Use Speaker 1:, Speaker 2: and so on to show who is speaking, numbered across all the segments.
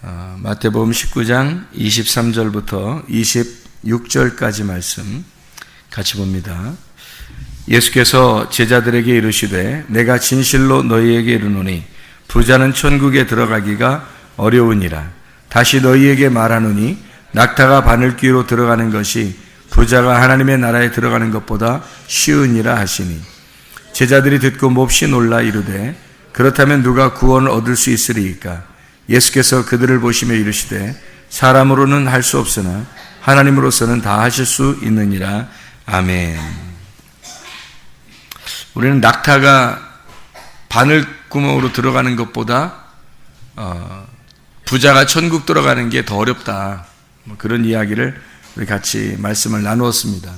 Speaker 1: 마태복음 19장 23절부터 26절까지 말씀 같이 봅니다. 예수께서 제자들에게 이르시되 내가 진실로 너희에게 이르노니 부자는 천국에 들어가기가 어려우니라. 다시 너희에게 말하노니 낙타가 바늘귀로 들어가는 것이 부자가 하나님의 나라에 들어가는 것보다 쉬우니라 하시니, 제자들이 듣고 몹시 놀라 이르되 그렇다면 누가 구원을 얻을 수 있으리이까? 예수께서 그들을 보시며 이르시되 사람으로는 할 수 없으나 하나님으로서는 다 하실 수 있느니라. 아멘. 우리는 낙타가 바늘구멍으로 들어가는 것보다 부자가 천국 들어가는 게 더 어렵다, 그런 이야기를 우리 같이 말씀을 나누었습니다.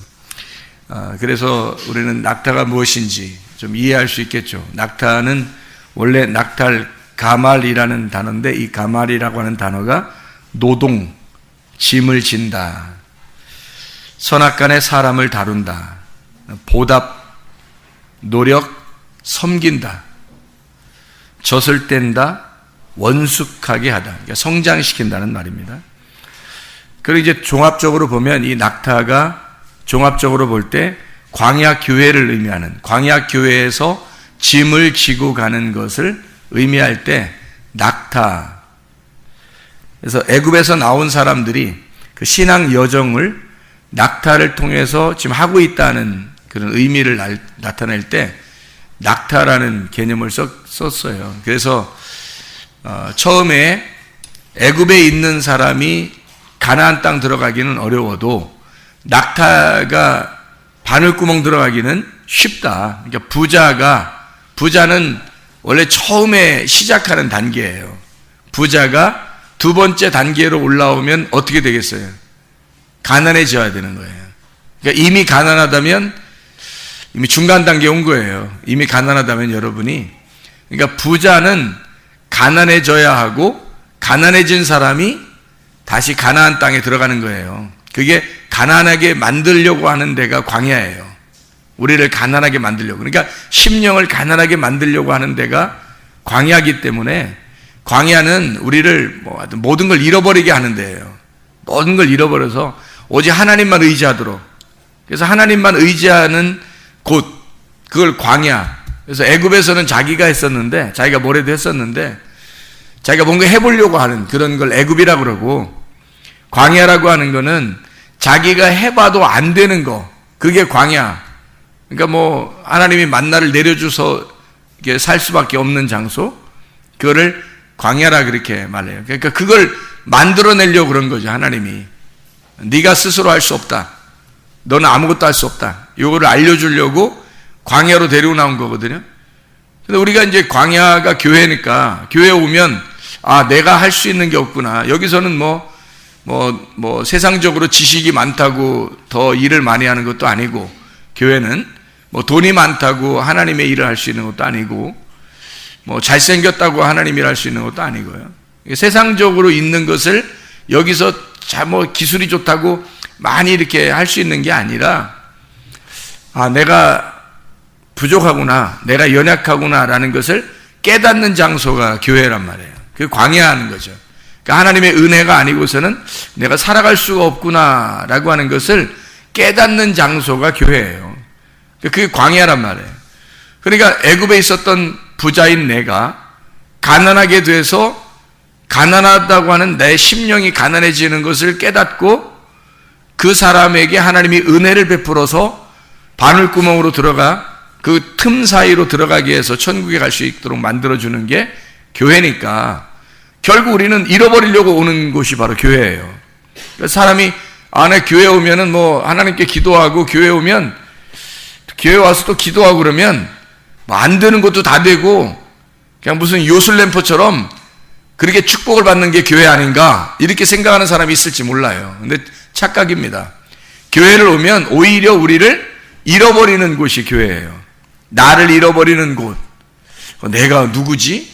Speaker 1: 그래서 우리는 낙타가 무엇인지 좀 이해할 수 있겠죠. 낙타는 원래 낙탈 가말이라는 단어인데, 이 가말이라고 하는 단어가 노동, 짐을 진다, 선악간에 사람을 다룬다, 보답, 노력, 섬긴다, 젖을 뗀다, 원숙하게 하다, 그러니까 성장시킨다는 말입니다. 그리고 이제 종합적으로 보면 이 낙타가 종합적으로 볼 때 광야 교회를 의미하는, 광야 교회에서 짐을 지고 가는 것을 의미할 때 낙타. 그래서 애굽에서 나온 사람들이 그 신앙 여정을 낙타를 통해서 지금 하고 있다는 그런 의미를 나타낼 때 낙타라는 개념을 썼어요. 그래서 처음에 애굽에 있는 사람이 가나안 땅 들어가기는 어려워도 낙타가 바늘구멍 들어가기는 쉽다. 그러니까 부자는 원래 처음에 시작하는 단계예요. 부자가 두 번째 단계로 올라오면 어떻게 되겠어요? 가난해져야 되는 거예요. 그러니까 이미 가난하다면, 이미 중간 단계에 온 거예요. 이미 가난하다면 여러분이, 그러니까 부자는 가난해져야 하고, 가난해진 사람이 다시 가나안 땅에 들어가는 거예요. 그게 가난하게 만들려고 하는 데가 광야예요. 우리를 가난하게 만들려고, 그러니까 심령을 가난하게 만들려고 하는 데가 광야이기 때문에, 광야는 우리를 모든 걸 잃어버리게 하는 데예요. 모든 걸 잃어버려서 오직 하나님만 의지하도록. 그래서 하나님만 의지하는 곳, 그걸 광야. 그래서 애굽에서는 자기가 했었는데, 자기가 뭐래도 했었는데, 자기가 뭔가 해보려고 하는 그런 걸 애굽이라고 그러고, 광야라고 하는 거는 자기가 해봐도 안 되는 거, 그게 광야. 그러니까 하나님이 만나를 내려줘서 이렇게 살 수밖에 없는 장소, 그거를 광야라 그렇게 말해요. 그러니까 그걸 만들어내려고 그런 거죠. 하나님이 네가 스스로 할 수 없다, 너는 아무것도 할 수 없다, 이거를 알려주려고 광야로 데리고 나온 거거든요. 근데 우리가 이제 광야가 교회니까, 교회 오면 내가 할 수 있는 게 없구나. 여기서는 세상적으로 지식이 많다고 더 일을 많이 하는 것도 아니고, 교회는 돈이 많다고 하나님의 일을 할 수 있는 것도 아니고, 잘생겼다고 하나님 일을 할 수 있는 것도 아니고요. 세상적으로 있는 것을 여기서 기술이 좋다고 많이 이렇게 할 수 있는 게 아니라, 내가 부족하구나, 내가 연약하구나 라는 것을 깨닫는 장소가 교회란 말이에요. 그게 광야하는 거죠. 그러니까 하나님의 은혜가 아니고서는 내가 살아갈 수가 없구나 라고 하는 것을 깨닫는 장소가 교회예요. 그게 광야란 말이에요. 그러니까 애굽에 있었던 부자인 내가 가난하게 돼서, 가난하다고 하는 내 심령이 가난해지는 것을 깨닫고, 그 사람에게 하나님이 은혜를 베풀어서 바늘구멍으로 들어가, 그 틈 사이로 들어가게 해서 천국에 갈 수 있도록 만들어주는 게 교회니까, 결국 우리는 잃어버리려고 오는 곳이 바로 교회예요. 사람이 내 교회 오면은 하나님께 기도하고, 교회 오면 교회 와서 또 기도하고 그러면 안 되는 것도 다 되고, 그냥 무슨 요술램프처럼 그렇게 축복을 받는 게 교회 아닌가, 이렇게 생각하는 사람이 있을지 몰라요. 근데 착각입니다. 교회를 오면 오히려 우리를 잃어버리는 곳이 교회예요. 나를 잃어버리는 곳. 내가 누구지?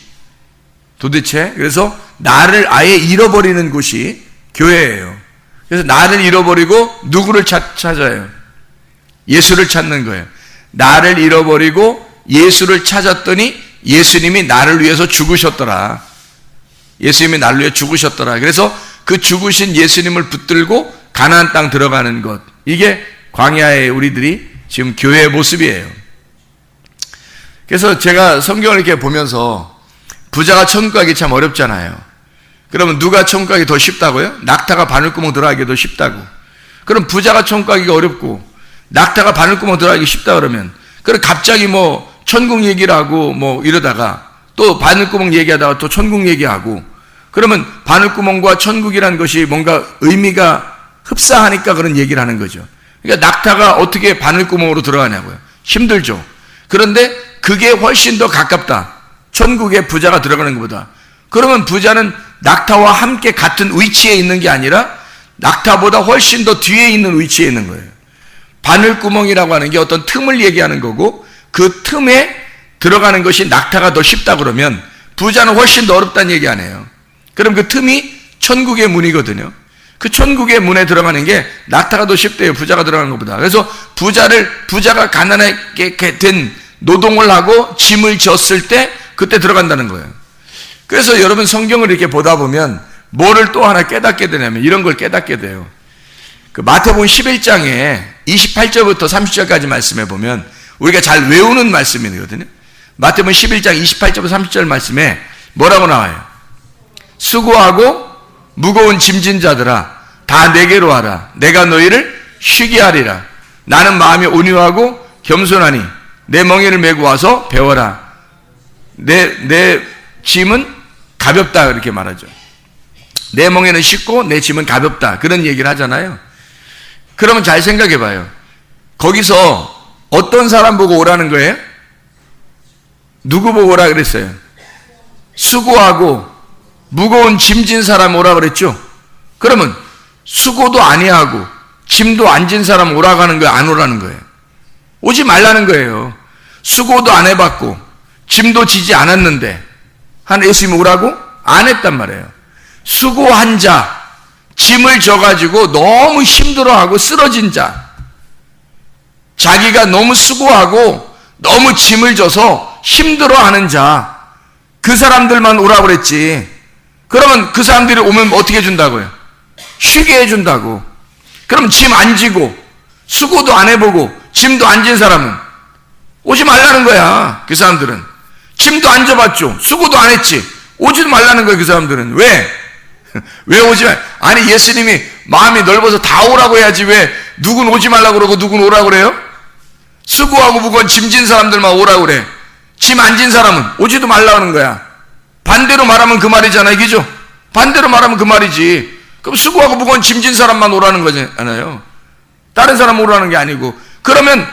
Speaker 1: 도대체? 그래서 나를 아예 잃어버리는 곳이 교회예요. 그래서 나를 잃어버리고 누구를 찾아요? 예수를 찾는 거예요. 나를 잃어버리고 예수를 찾았더니 예수님이 나를 위해서 죽으셨더라. 예수님이 날 위해 죽으셨더라. 그래서 그 죽으신 예수님을 붙들고 가나안 땅 들어가는 것, 이게 광야의 우리들이 지금 교회의 모습이에요. 그래서 제가 성경을 이렇게 보면서 부자가 천국 가기 참 어렵잖아요. 그러면 누가 천국 가기 더 쉽다고요? 낙타가 바늘구멍 들어가기 더 쉽다고. 그럼 부자가 천국 가기가 어렵고 낙타가 바늘구멍 들어가기 쉽다 그러면, 그럼 갑자기 뭐 천국 얘기를 하고 뭐 이러다가 또 바늘구멍 얘기하다가 또 천국 얘기하고, 그러면 바늘구멍과 천국이라는 것이 뭔가 의미가 흡사하니까 그런 얘기를 하는 거죠. 그러니까 낙타가 어떻게 바늘구멍으로 들어가냐고요. 힘들죠. 그런데 그게 훨씬 더 가깝다. 천국에 부자가 들어가는 것보다. 그러면 부자는 낙타와 함께 같은 위치에 있는 게 아니라 낙타보다 훨씬 더 뒤에 있는 위치에 있는 거예요. 바늘구멍이라고 하는 게 어떤 틈을 얘기하는 거고, 그 틈에 들어가는 것이 낙타가 더 쉽다 그러면 부자는 훨씬 더 어렵다는 얘기 아니에요. 그럼 그 틈이 천국의 문이거든요. 그 천국의 문에 들어가는 게 낙타가 더 쉽대요. 부자가 들어가는 것보다. 그래서 부자가 가난하게 된 노동을 하고 짐을 졌을 때 그때 들어간다는 거예요. 그래서 여러분 성경을 이렇게 보다 보면 뭐를 또 하나 깨닫게 되냐면 이런 걸 깨닫게 돼요. 그 마태복음 11장에 28절부터 30절까지 말씀해 보면 우리가 잘 외우는 말씀이거든요. 마태복음 11장 28절부터 30절 말씀에 뭐라고 나와요? 수고하고 무거운 짐진 자들아 다 내게로 와라. 내가 너희를 쉬게 하리라. 나는 마음이 온유하고 겸손하니 내 멍에를 메고 와서 배워라. 내 짐은 가볍다 그렇게 말하죠. 내 멍에는 쉽고 내 짐은 가볍다 그런 얘기를 하잖아요. 그러면 잘 생각해 봐요. 거기서 어떤 사람 보고 오라는 거예요? 누구 보고 오라 그랬어요? 수고하고 무거운 짐진 사람 오라 그랬죠? 그러면 수고도 아니하고 짐도 안 진 사람 오라고 하는 거예요? 안 오라는 거예요? 오지 말라는 거예요. 수고도 안 해봤고 짐도 지지 않았는데 한 예수님이 오라고? 안 했단 말이에요. 수고한 자, 짐을 져가지고 너무 힘들어하고 쓰러진 자, 자기가 너무 수고하고 너무 짐을 져서 힘들어하는 자, 그 사람들만 오라고 그랬지. 그러면 그 사람들이 오면 어떻게 해준다고요? 쉬게 해준다고. 그럼 짐 안 지고 수고도 안 해보고 짐도 안 진 사람은 오지 말라는 거야. 그 사람들은 짐도 안 져봤죠. 수고도 안 했지. 오지도 말라는 거야. 그 사람들은 왜? 왜 오지 말? 아니 예수님이 마음이 넓어서 다 오라고 해야지 왜 누군 오지 말라고 그러고 누군 오라고 그래요? 수고하고 무거운 짐진 사람들만 오라고 그래. 짐 안 진 사람은 오지도 말라는 거야. 반대로 말하면 그 말이잖아요. 그죠? 반대로 말하면 그 말이지. 그럼 수고하고 무거운 짐진 사람만 오라는 거잖아요. 다른 사람 오라는 게 아니고. 그러면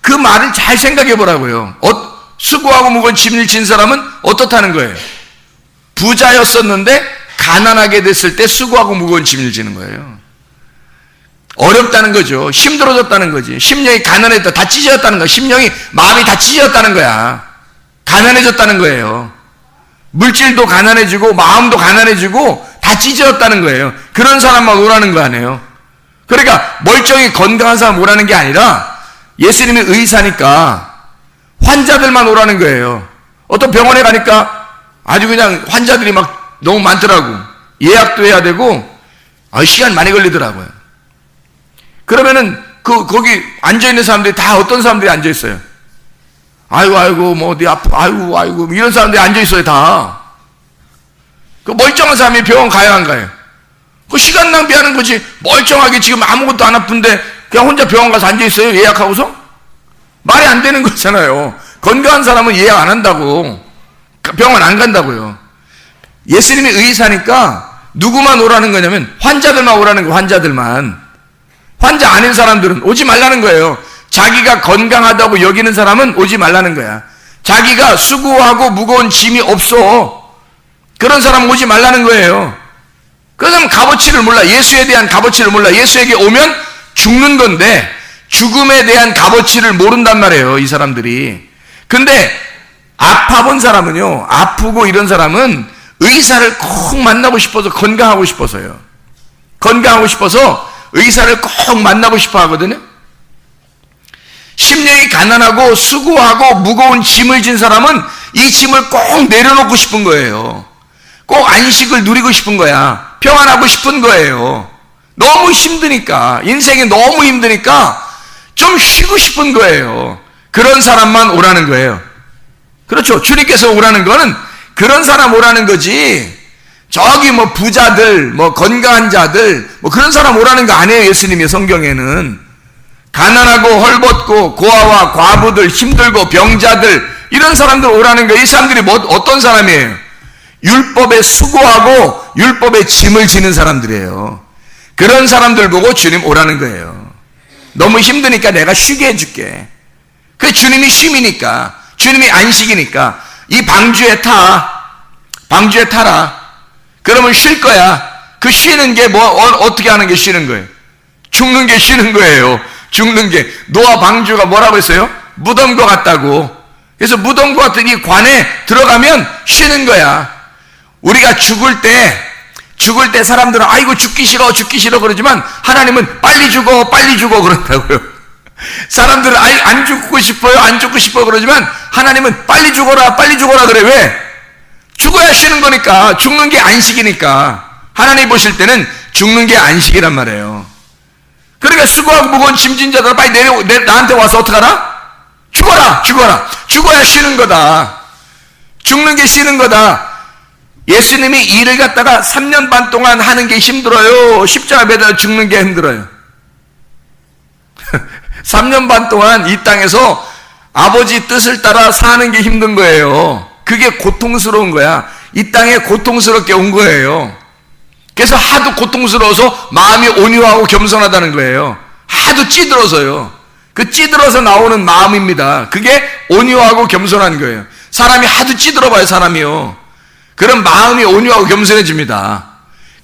Speaker 1: 그 말을 잘 생각해 보라고요. 수고하고 무거운 짐을 진 사람은 어떻다는 거예요? 부자였었는데 가난하게 됐을 때 수고하고 무거운 짐을 지는 거예요. 어렵다는 거죠. 힘들어졌다는 거지. 심령이 가난했다. 다 찢어졌다는 거야. 심령이, 마음이 다 찢어졌다는 거야. 가난해졌다는 거예요. 물질도 가난해지고 마음도 가난해지고 다 찢어졌다는 거예요. 그런 사람만 오라는 거 아니에요. 그러니까 멀쩡히 건강한 사람 오라는 게 아니라 예수님이 의사니까 환자들만 오라는 거예요. 어떤 병원에 가니까 아주 그냥 환자들이 막 너무 많더라고. 예약도 해야 되고 시간 많이 걸리더라고요. 그러면은 거기 앉아있는 사람들이 다 어떤 사람들이 앉아있어요? 아이고 뭐 어디 아파 아이고 이런 사람들이 앉아있어요. 다 그 멀쩡한 사람이 병원 가야 안 가요? 그 시간 낭비하는 거지. 멀쩡하게 지금 아무것도 안 아픈데 그냥 혼자 병원 가서 앉아있어요? 예약하고서? 말이 안 되는 거잖아요. 건강한 사람은 예약 안 한다고. 병원 안 간다고요. 예수님이 의사니까 누구만 오라는 거냐면 환자들만 오라는 거예요. 환자들만. 환자 아닌 사람들은 오지 말라는 거예요. 자기가 건강하다고 여기는 사람은 오지 말라는 거야. 자기가 수고하고 무거운 짐이 없어. 그런 사람 오지 말라는 거예요. 그 사람은 값어치를 몰라. 예수에 대한 값어치를 몰라. 예수에게 오면 죽는 건데 죽음에 대한 값어치를 모른단 말이에요. 이 사람들이. 근데 아파본 사람은요. 아프고 이런 사람은 의사를 꼭 만나고 싶어서 건강하고 싶어서요. 건강하고 싶어서 의사를 꼭 만나고 싶어 하거든요. 심령이 가난하고 수고하고 무거운 짐을 진 사람은 이 짐을 꼭 내려놓고 싶은 거예요. 꼭 안식을 누리고 싶은 거야. 평안하고 싶은 거예요. 너무 힘드니까, 인생이 너무 힘드니까 좀 쉬고 싶은 거예요. 그런 사람만 오라는 거예요. 그렇죠. 주님께서 오라는 거는 그런 사람 오라는 거지, 저기 뭐 부자들, 뭐 건강한 자들, 뭐 그런 사람 오라는 거 아니에요. 예수님의 성경에는 가난하고 헐벗고 고아와 과부들, 힘들고 병자들, 이런 사람들 오라는 거예요. 이 사람들이 뭐 어떤 사람이에요? 율법에 수고하고 율법에 짐을 지는 사람들이에요. 그런 사람들 보고 주님 오라는 거예요. 너무 힘드니까 내가 쉬게 해줄게. 그게 주님이 쉼이니까, 주님이 안식이니까. 이 방주에 타라. 그러면 쉴 거야. 그 쉬는 게 뭐, 어떻게 하는 게 쉬는 거예요? 죽는 게 쉬는 거예요. 죽는 게. 노아 방주가 뭐라고 했어요? 무덤과 같다고. 그래서 무덤과 같은 이 관에 들어가면 쉬는 거야. 우리가 죽을 때 사람들은 아이고 죽기 싫어 그러지만 하나님은 빨리 죽어 그런다고요. 사람들은 안 죽고 싶어 그러지만 하나님은 빨리 죽어라 그래. 왜? 죽어야 쉬는 거니까. 죽는 게 안식이니까. 하나님 보실 때는 죽는 게 안식이란 말이에요. 그러니까 수고하고 무거운 짐진 자들 빨리 나한테 와서 어떡하라? 죽어야 쉬는 거다. 죽는 게 쉬는 거다. 예수님이 일을 갖다가 3년 반 동안 하는 게 힘들어요. 십자가 매달려 죽는 게 힘들어요. 3년 반 동안 이 땅에서 아버지 뜻을 따라 사는 게 힘든 거예요. 그게 고통스러운 거야. 이 땅에 고통스럽게 온 거예요. 그래서 하도 고통스러워서 마음이 온유하고 겸손하다는 거예요. 하도 찌들어서요. 그 찌들어서 나오는 마음입니다. 그게 온유하고 겸손한 거예요. 사람이 하도 찌들어봐요, 사람이요. 그런 마음이 온유하고 겸손해집니다.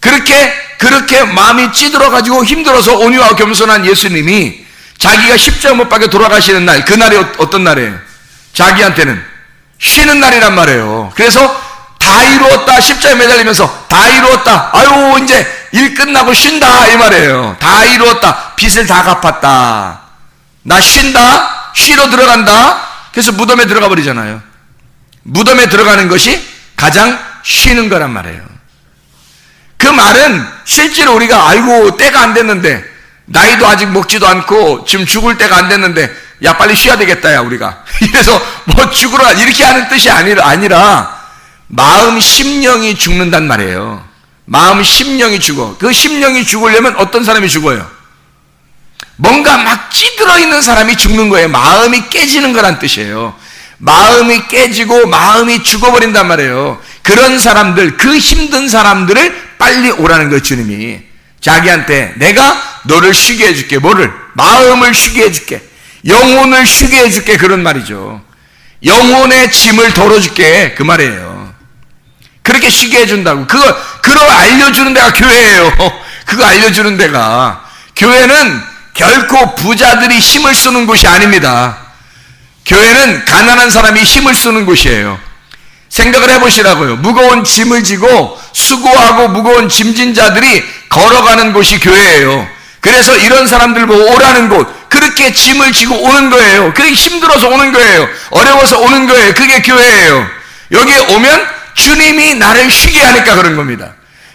Speaker 1: 그렇게 마음이 찌들어가지고 힘들어서 온유하고 겸손한 예수님이 자기가 십자가 못 박혀 돌아가시는 날, 그날이 어떤 날이에요? 자기한테는 쉬는 날이란 말이에요. 그래서 다 이루었다. 십자가에 매달리면서 다 이루었다. 아유, 이제 일 끝나고 쉰다. 이 말이에요. 다 이루었다. 빚을 다 갚았다. 나 쉰다. 쉬러 들어간다. 그래서 무덤에 들어가 버리잖아요. 무덤에 들어가는 것이 가장 쉬는 거란 말이에요. 그 말은 실제로 우리가 아이고 때가 안 됐는데, 나이도 아직 먹지도 않고 지금 죽을 때가 안 됐는데 야 빨리 쉬어야 되겠다 야 우리가 이래서 뭐 죽으라 이렇게 하는 뜻이 아니라 마음 심령이 죽는단 말이에요. 마음 심령이 죽어. 그 심령이 죽으려면 어떤 사람이 죽어요? 뭔가 막 찌들어 있는 사람이 죽는 거예요. 마음이 깨지는 거란 뜻이에요. 마음이 깨지고 마음이 죽어버린단 말이에요. 그런 사람들, 그 힘든 사람들을 빨리 오라는 거예요. 주님이 자기한테 내가 너를 쉬게 해줄게. 뭐를? 마음을 쉬게 해줄게. 영혼을 쉬게 해줄게. 그런 말이죠. 영혼의 짐을 덜어줄게. 그 말이에요. 그렇게 쉬게 해준다고. 그거 알려주는 데가 교회예요. 그거 알려주는 데가. 교회는 결코 부자들이 힘을 쓰는 곳이 아닙니다. 교회는 가난한 사람이 힘을 쓰는 곳이에요. 생각을 해보시라고요. 무거운 짐을 지고 수고하고 무거운 짐진 자들이 걸어가는 곳이 교회예요. 그래서 이런 사람들 보고 오라는 곳, 그렇게 짐을 지고 오는 거예요. 그렇게 힘들어서 오는 거예요. 어려워서 오는 거예요. 그게 교회예요. 여기에 오면 주님이 나를 쉬게 하니까 그런 겁니다.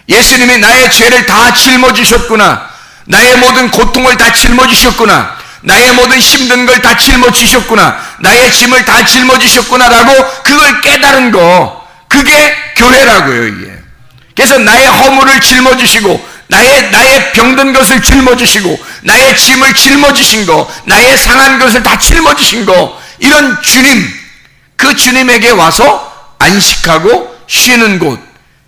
Speaker 1: 예수님이 나의 죄를 다 짊어지셨구나. 나의 모든 고통을 다 짊어지셨구나. 나의 모든 힘든 걸 다 짊어지셨구나. 나의 짐을 다 짊어지셨구나라고 그걸 깨달은 거, 그게 교회라고요. 이게. 그래서 나의 허물을 짊어지시고 나의 병든 것을 짊어지시고 나의 짐을 짊어지신 거, 나의 상한 것을 다 짊어지신 거, 이런 주님, 그 주님에게 와서 안식하고 쉬는 곳,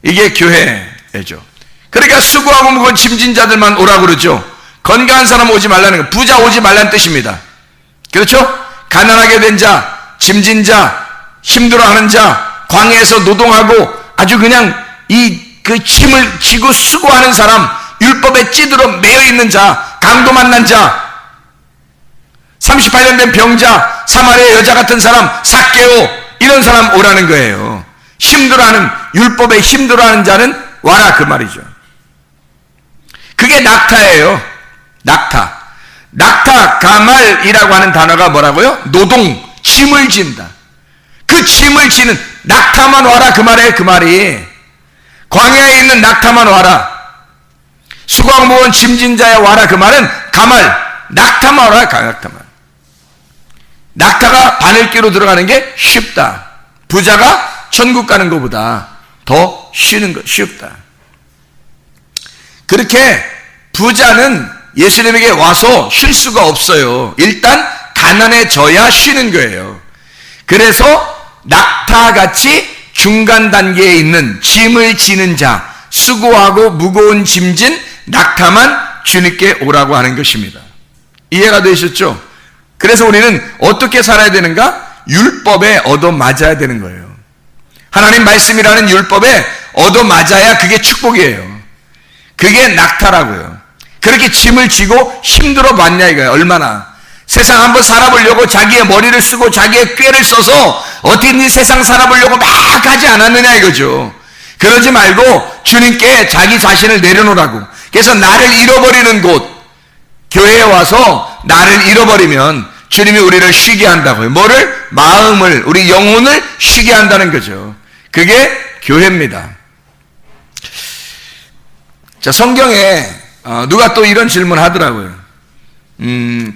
Speaker 1: 이게 교회죠. 그러니까 수고하고 무거운 짐진 자들만 오라고 그러죠. 건강한 사람 오지 말라는 거, 부자 오지 말라는 뜻입니다. 그렇죠? 가난하게 된 자, 짐진 자, 힘들어하는 자, 광야에서 노동하고 아주 그냥 그 짐을 지고 수고하는 사람, 율법에 찌들어 매여 있는 자, 강도 만난 자, 38년 된 병자, 사마리아 여자 같은 사람, 삭개오, 이런 사람 오라는 거예요. 힘들어하는, 율법에 힘들어하는 자는 와라, 그 말이죠. 그게 낙타예요. 낙타, 가말이라고 하는 단어가 뭐라고요? 노동, 짐을 진다. 그 짐을 지는 낙타만 와라, 그 말이에요. 그 말이 광야에 있는 낙타만 와라. 수고하고 무거운 짐진 자야 와라. 그 말은 가말, 낙타만 와라. 낙타만. 낙타가 바늘기로 들어가는 게 쉽다. 부자가 천국 가는 것보다 더 쉽다. 그렇게 부자는 예수님에게 와서 쉴 수가 없어요. 일단 가난해져야 쉬는 거예요. 그래서 낙타같이 중간 단계에 있는 짐을 지는 자, 수고하고 무거운 짐진 낙타만 주님께 오라고 하는 것입니다. 이해가 되셨죠? 그래서 우리는 어떻게 살아야 되는가? 율법에 얻어맞아야 되는 거예요. 하나님 말씀이라는 율법에 얻어맞아야 그게 축복이에요. 그게 낙타라고요. 그렇게 짐을 지고 힘들어 봤냐 이거예요. 얼마나. 세상 한번 살아보려고 자기의 머리를 쓰고 자기의 꾀를 써서 어떻게든 세상 살아보려고 막 하지 않았느냐 이거죠. 그러지 말고 주님께 자기 자신을 내려놓으라고. 그래서 나를 잃어버리는 곳, 교회에 와서 나를 잃어버리면 주님이 우리를 쉬게 한다고요. 뭐를? 마음을, 우리 영혼을 쉬게 한다는 거죠. 그게 교회입니다. 자, 성경에 누가 또 이런 질문 하더라고요.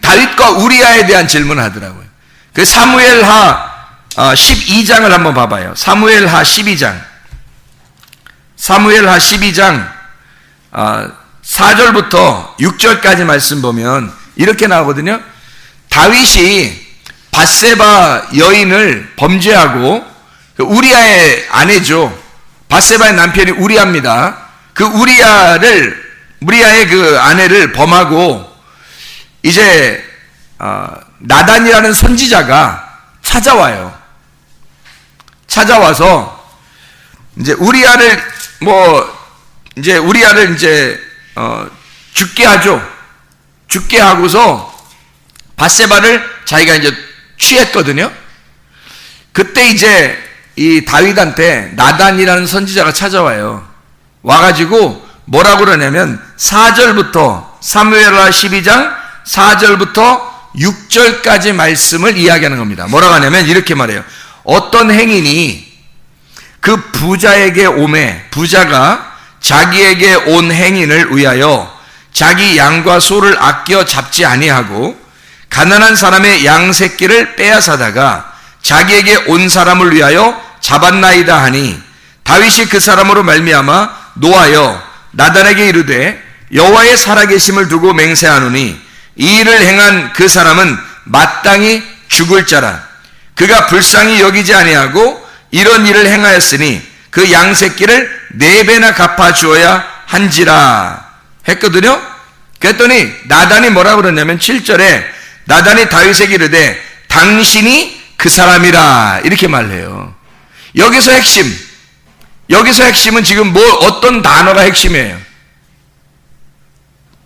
Speaker 1: 다윗과 우리아에 대한 질문을 하더라고요. 그 사무엘하 12장을 한번 봐봐요. 사무엘하 12장. 사무엘하 12장 4절부터 6절까지 말씀 보면 이렇게 나오거든요. 다윗이 밧세바 여인을 범죄하고, 우리아의 아내죠. 밧세바의 남편이 우리아입니다. 그 우리아의 그 아내를 범하고 이제 나단이라는 선지자가 찾아와요. 찾아와서 이제 우리아를 죽게 하죠. 죽게 하고서 밧세바를 자기가 이제 취했거든요. 그때 이제 이 다윗한테 나단이라는 선지자가 찾아와요. 와가지고 뭐라고 그러냐면 4절부터 사무엘하 12장 4절부터 6절까지 말씀을 이야기하는 겁니다. 뭐라고 하냐면 이렇게 말해요. 어떤 행인이 그 부자에게 오매, 부자가 자기에게 온 행인을 위하여 자기 양과 소를 아껴 잡지 아니하고 가난한 사람의 양 새끼를 빼앗아다가 자기에게 온 사람을 위하여 잡았나이다 하니 다윗이 그 사람으로 말미암아 노하여 나단에게 이르되 여호와의 살아계심을 두고 맹세하노니 이 일을 행한 그 사람은 마땅히 죽을 자라. 그가 불쌍히 여기지 아니하고 이런 일을 행하였으니 그 양 새끼를 4배나 갚아 주어야 한지라 했거든요. 그랬더니 나단이 뭐라고 그러냐면 7절에 나단이 다윗에게 이르되 당신이 그 사람이라 이렇게 말해요. 여기서 핵심은 지금 어떤 단어가 핵심이에요?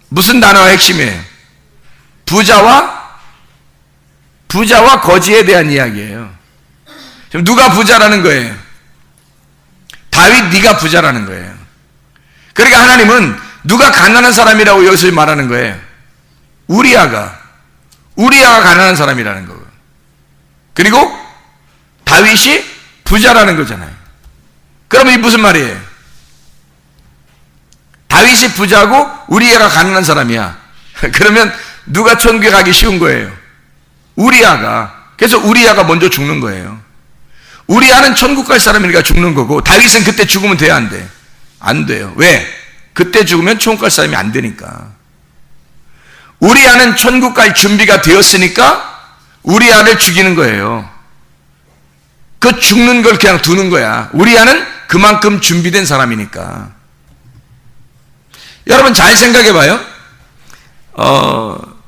Speaker 1: 무슨 단어가 핵심이에요? 부자와 거지에 대한 이야기예요. 지금 누가 부자라는 거예요? 다윗 네가 부자라는 거예요. 그러니까 하나님은 누가 가난한 사람이라고 여기서 말하는 거예요? 우리아가 가난한 사람이라는 거예요. 그리고 다윗이 부자라는 거잖아요. 그러면 이 무슨 말이에요? 다윗이 부자고 우리아가 가난한 사람이야. 그러면 누가 천국에 가기 쉬운 거예요? 우리아가. 그래서 우리아가 먼저 죽는 거예요. 우리아는 천국 갈 사람이니까 죽는 거고 다윗은 그때 죽으면 돼야 안 돼? 안 돼요. 왜? 그때 죽으면 천국 갈 사람이 안 되니까. 우리아는 천국 갈 준비가 되었으니까 우리아를 죽이는 거예요. 그 죽는 걸 그냥 두는 거야. 우리아는 그만큼 준비된 사람이니까. 여러분 잘 생각해 봐요.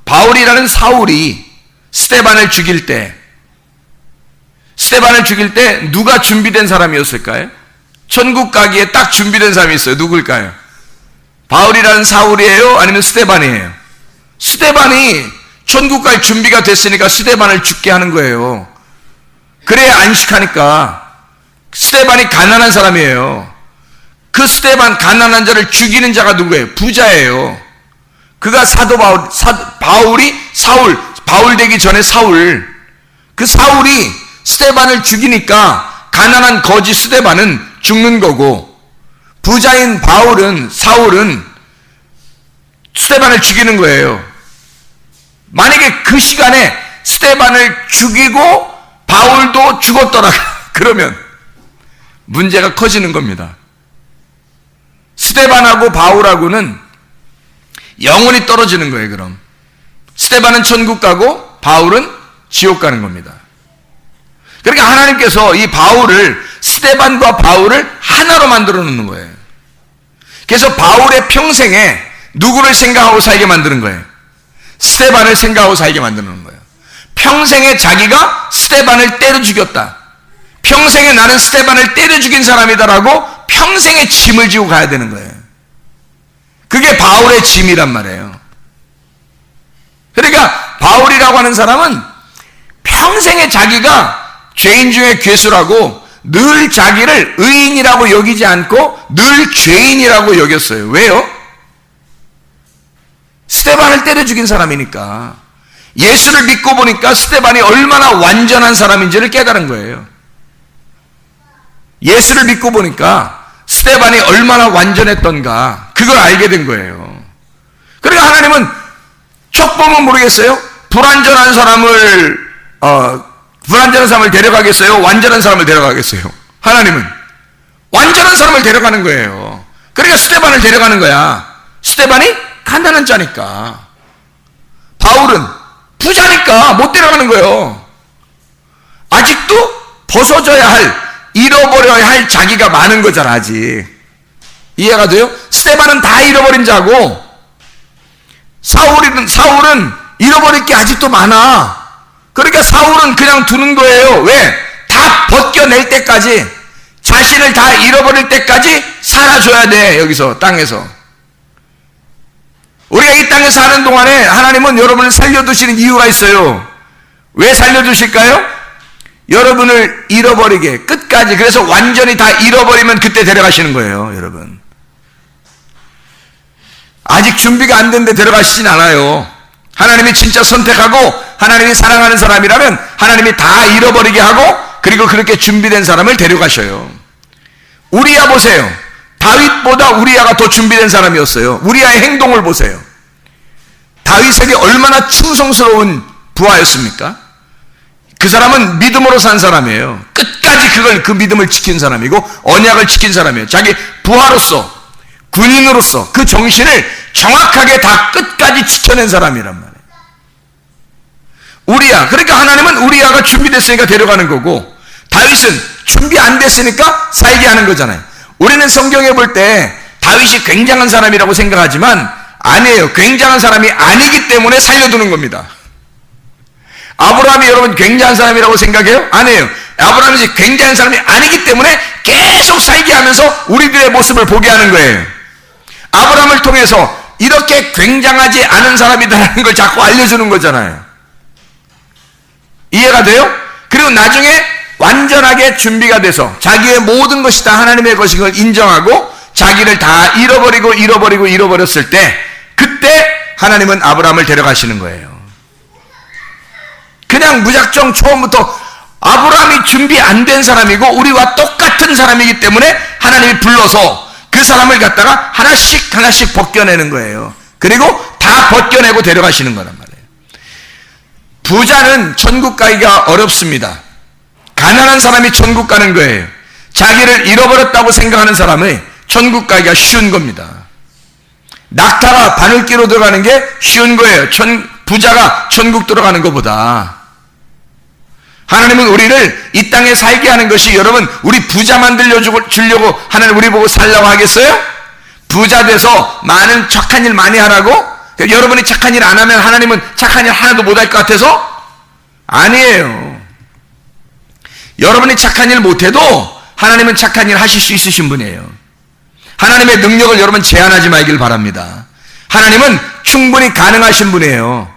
Speaker 1: 바울이라는 사울이 스데반을 죽일 때 누가 준비된 사람이었을까요? 천국 가기에 딱 준비된 사람이 있어요. 누굴까요? 바울이라는 사울이에요? 아니면 스데반이에요? 스데반이 천국 갈 준비가 됐으니까 스데반을 죽게 하는 거예요. 그래야 안식하니까. 스데반이 가난한 사람이에요. 그 스데반 가난한 자를 죽이는 자가 누구예요? 부자예요. 그가 사도 바울 되기 전에 사울. 그 사울이 스데반을 죽이니까 가난한 거지 스데반은 죽는 거고 부자인 사울은 스데반을 죽이는 거예요. 만약에 그 시간에 스데반을 죽이고 바울도 죽었더라 그러면 문제가 커지는 겁니다. 스데반하고 바울하고는 영원히 떨어지는 거예요. 그럼 스데반은 천국 가고 바울은 지옥 가는 겁니다. 그러니까 하나님께서 이 스데반과 바울을 하나로 만들어 놓는 거예요. 그래서 바울의 평생에 누구를 생각하고 살게 만드는 거예요? 스데반을 생각하고 살게 만드는 거예요. 평생에 자기가 스데반을 때려 죽였다. 평생에 나는 스데반을 때려 죽인 사람이다라고 평생에 짐을 지고 가야 되는 거예요. 그게 바울의 짐이란 말이에요. 그러니까 바울이라고 하는 사람은 평생에 자기가 죄인 중에 괴수라고 늘 자기를 의인이라고 여기지 않고 늘 죄인이라고 여겼어요. 왜요? 스데반을 때려 죽인 사람이니까. 예수를 믿고 보니까 스데반이 얼마나 완전한 사람인지를 깨달은 거예요. 예수를 믿고 보니까 스데반이 얼마나 완전했던가 그걸 알게 된 거예요. 그러니까 하나님은 척 보면 모르겠어요? 불완전한 사람을 데려가겠어요? 완전한 사람을 데려가겠어요? 하나님은 완전한 사람을 데려가는 거예요. 그러니까 스데반을 데려가는 거야. 스데반이 가난한 자니까. 바울은 부자니까 못 데려가는 거예요. 아직도 벗어져야 할, 잃어버려야 할 자기가 많은 거잖아. 아직 이해가 돼요? 스데반은 다 잃어버린 자고 사울은 잃어버릴 게 아직도 많아. 그러니까 사울은 그냥 두는 거예요. 왜? 다 벗겨낼 때까지, 자신을 다 잃어버릴 때까지 살아줘야 돼. 여기서 땅에서 우리가 이 땅에 사는 동안에 하나님은 여러분을 살려두시는 이유가 있어요. 왜 살려두실까요? 여러분을 잃어버리게 끝까지. 그래서 완전히 다 잃어버리면 그때 데려가시는 거예요. 여러분 아직 준비가 안 된데 데려가시진 않아요. 하나님이 진짜 선택하고 하나님이 사랑하는 사람이라면 하나님이 다 잃어버리게 하고 그리고 그렇게 준비된 사람을 데려가셔요. 우리야 보세요. 다윗보다 우리야가 더 준비된 사람이었어요. 우리야의 행동을 보세요. 다윗에게 얼마나 충성스러운 부하였습니까? 그 사람은 믿음으로 산 사람이에요. 끝까지 그 믿음을 지킨 사람이고 언약을 지킨 사람이에요. 자기 부하로서, 군인으로서 그 정신을 정확하게 다 끝까지 지켜낸 사람이란 말이에요. 우리야. 그러니까 하나님은 우리야가 준비됐으니까 데려가는 거고, 다윗은 준비 안 됐으니까 살게 하는 거잖아요. 우리는 성경에 볼 때 다윗이 굉장한 사람이라고 생각하지만 아니에요. 굉장한 사람이 아니기 때문에 살려두는 겁니다. 아브라함이 여러분 굉장한 사람이라고 생각해요? 아니에요. 아브라함이 굉장한 사람이 아니기 때문에 계속 살게 하면서 우리들의 모습을 보게 하는 거예요. 아브라함을 통해서 이렇게 굉장하지 않은 사람이다라는 걸 자꾸 알려주는 거잖아요. 이해가 돼요? 그리고 나중에 완전하게 준비가 돼서 자기의 모든 것이 다 하나님의 것인 걸 인정하고 자기를 다 잃어버렸을 때, 그때 하나님은 아브라함을 데려가시는 거예요. 그냥 무작정 처음부터 아브라함이 준비 안 된 사람이고 우리와 똑같은 사람이기 때문에 하나님이 불러서 그 사람을 갖다가 하나씩 벗겨내는 거예요. 그리고 다 벗겨내고 데려가시는 거란 말이에요. 부자는 천국 가기가 어렵습니다. 가난한 사람이 천국 가는 거예요. 자기를 잃어버렸다고 생각하는 사람의 천국 가기가 쉬운 겁니다. 낙타가 바늘기로 들어가는 게 쉬운 거예요. 부자가 천국 들어가는 것보다. 하나님은 우리를 이 땅에 살게 하는 것이, 여러분 우리 부자 만들려 주려고 하나님 우리 보고 살라고 하겠어요? 부자 돼서 많은 착한 일 많이 하라고? 여러분이 착한 일 안 하면 하나님은 착한 일 하나도 못할 것 같아서? 아니에요. 여러분이 착한 일 못해도 하나님은 착한 일 하실 수 있으신 분이에요. 하나님의 능력을 여러분 제한하지 말길 바랍니다. 하나님은 충분히 가능하신 분이에요.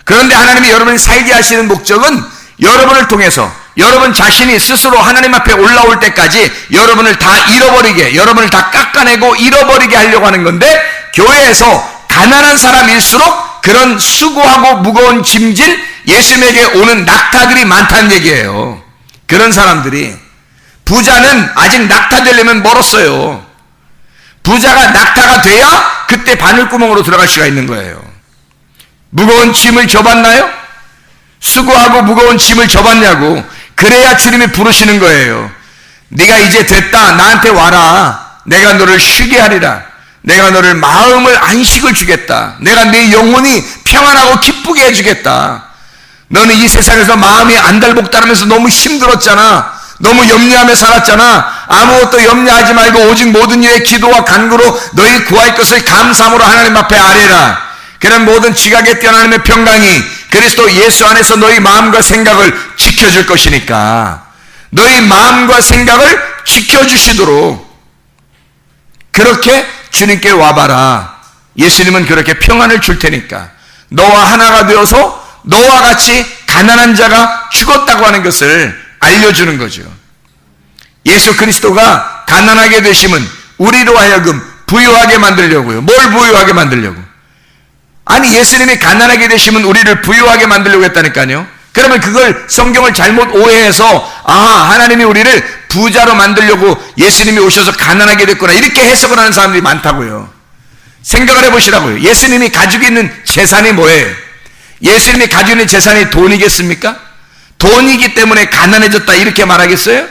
Speaker 1: 그런데 하나님이 여러분이 살게 하시는 목적은 여러분을 통해서 여러분 자신이 스스로 하나님 앞에 올라올 때까지 여러분을 다 잃어버리게, 여러분을 다 깎아내고 잃어버리게 하려고 하는 건데, 교회에서 가난한 사람일수록 그런 수고하고 무거운 짐진 예수님에게 오는 낙타들이 많다는 얘기예요. 그런 사람들이, 부자는 아직 낙타 되려면 멀었어요. 부자가 낙타가 돼야 그때 바늘구멍으로 들어갈 수가 있는 거예요. 무거운 짐을 져봤나요? 수고하고 무거운 짐을 져봤냐고. 그래야 주님이 부르시는 거예요. 네가 이제 됐다. 나한테 와라. 내가 너를 쉬게 하리라. 내가 너를 마음을 안식을 주겠다. 내가 네 영혼이 평안하고 기쁘게 해주겠다. 너는 이 세상에서 마음이 안달복달하면서 너무 힘들었잖아. 너무 염려하며 살았잖아. 아무것도 염려하지 말고 오직 모든 일에 기도와 간구로 너희 구할 것을 감사함으로 하나님 앞에 아뢰라. 그런 모든 지각에 뛰어나는 평강이 그리스도 예수 안에서 너희 마음과 생각을 지켜줄 것이니까 너희 마음과 생각을 지켜주시도록 그렇게 주님께 와봐라. 예수님은 그렇게 평안을 줄 테니까 너와 하나가 되어서 너와 같이 가난한 자가 죽었다고 하는 것을 알려주는 거죠. 예수 그리스도가 가난하게 되심은 우리로 하여금 부유하게 만들려고요. 뭘 부유하게 만들려고? 아니 예수님이 가난하게 되심은 우리를 부유하게 만들려고 했다니까요. 그러면 그걸 성경을 잘못 오해해서 하나님이 우리를 부자로 만들려고 예수님이 오셔서 가난하게 됐구나 이렇게 해석을 하는 사람들이 많다고요. 생각을 해보시라고요. 예수님이 가지고 있는 재산이 뭐예요? 예수님이 가지고 있는 재산이 돈이겠습니까? 돈이기 때문에 가난해졌다 이렇게 말하겠어요?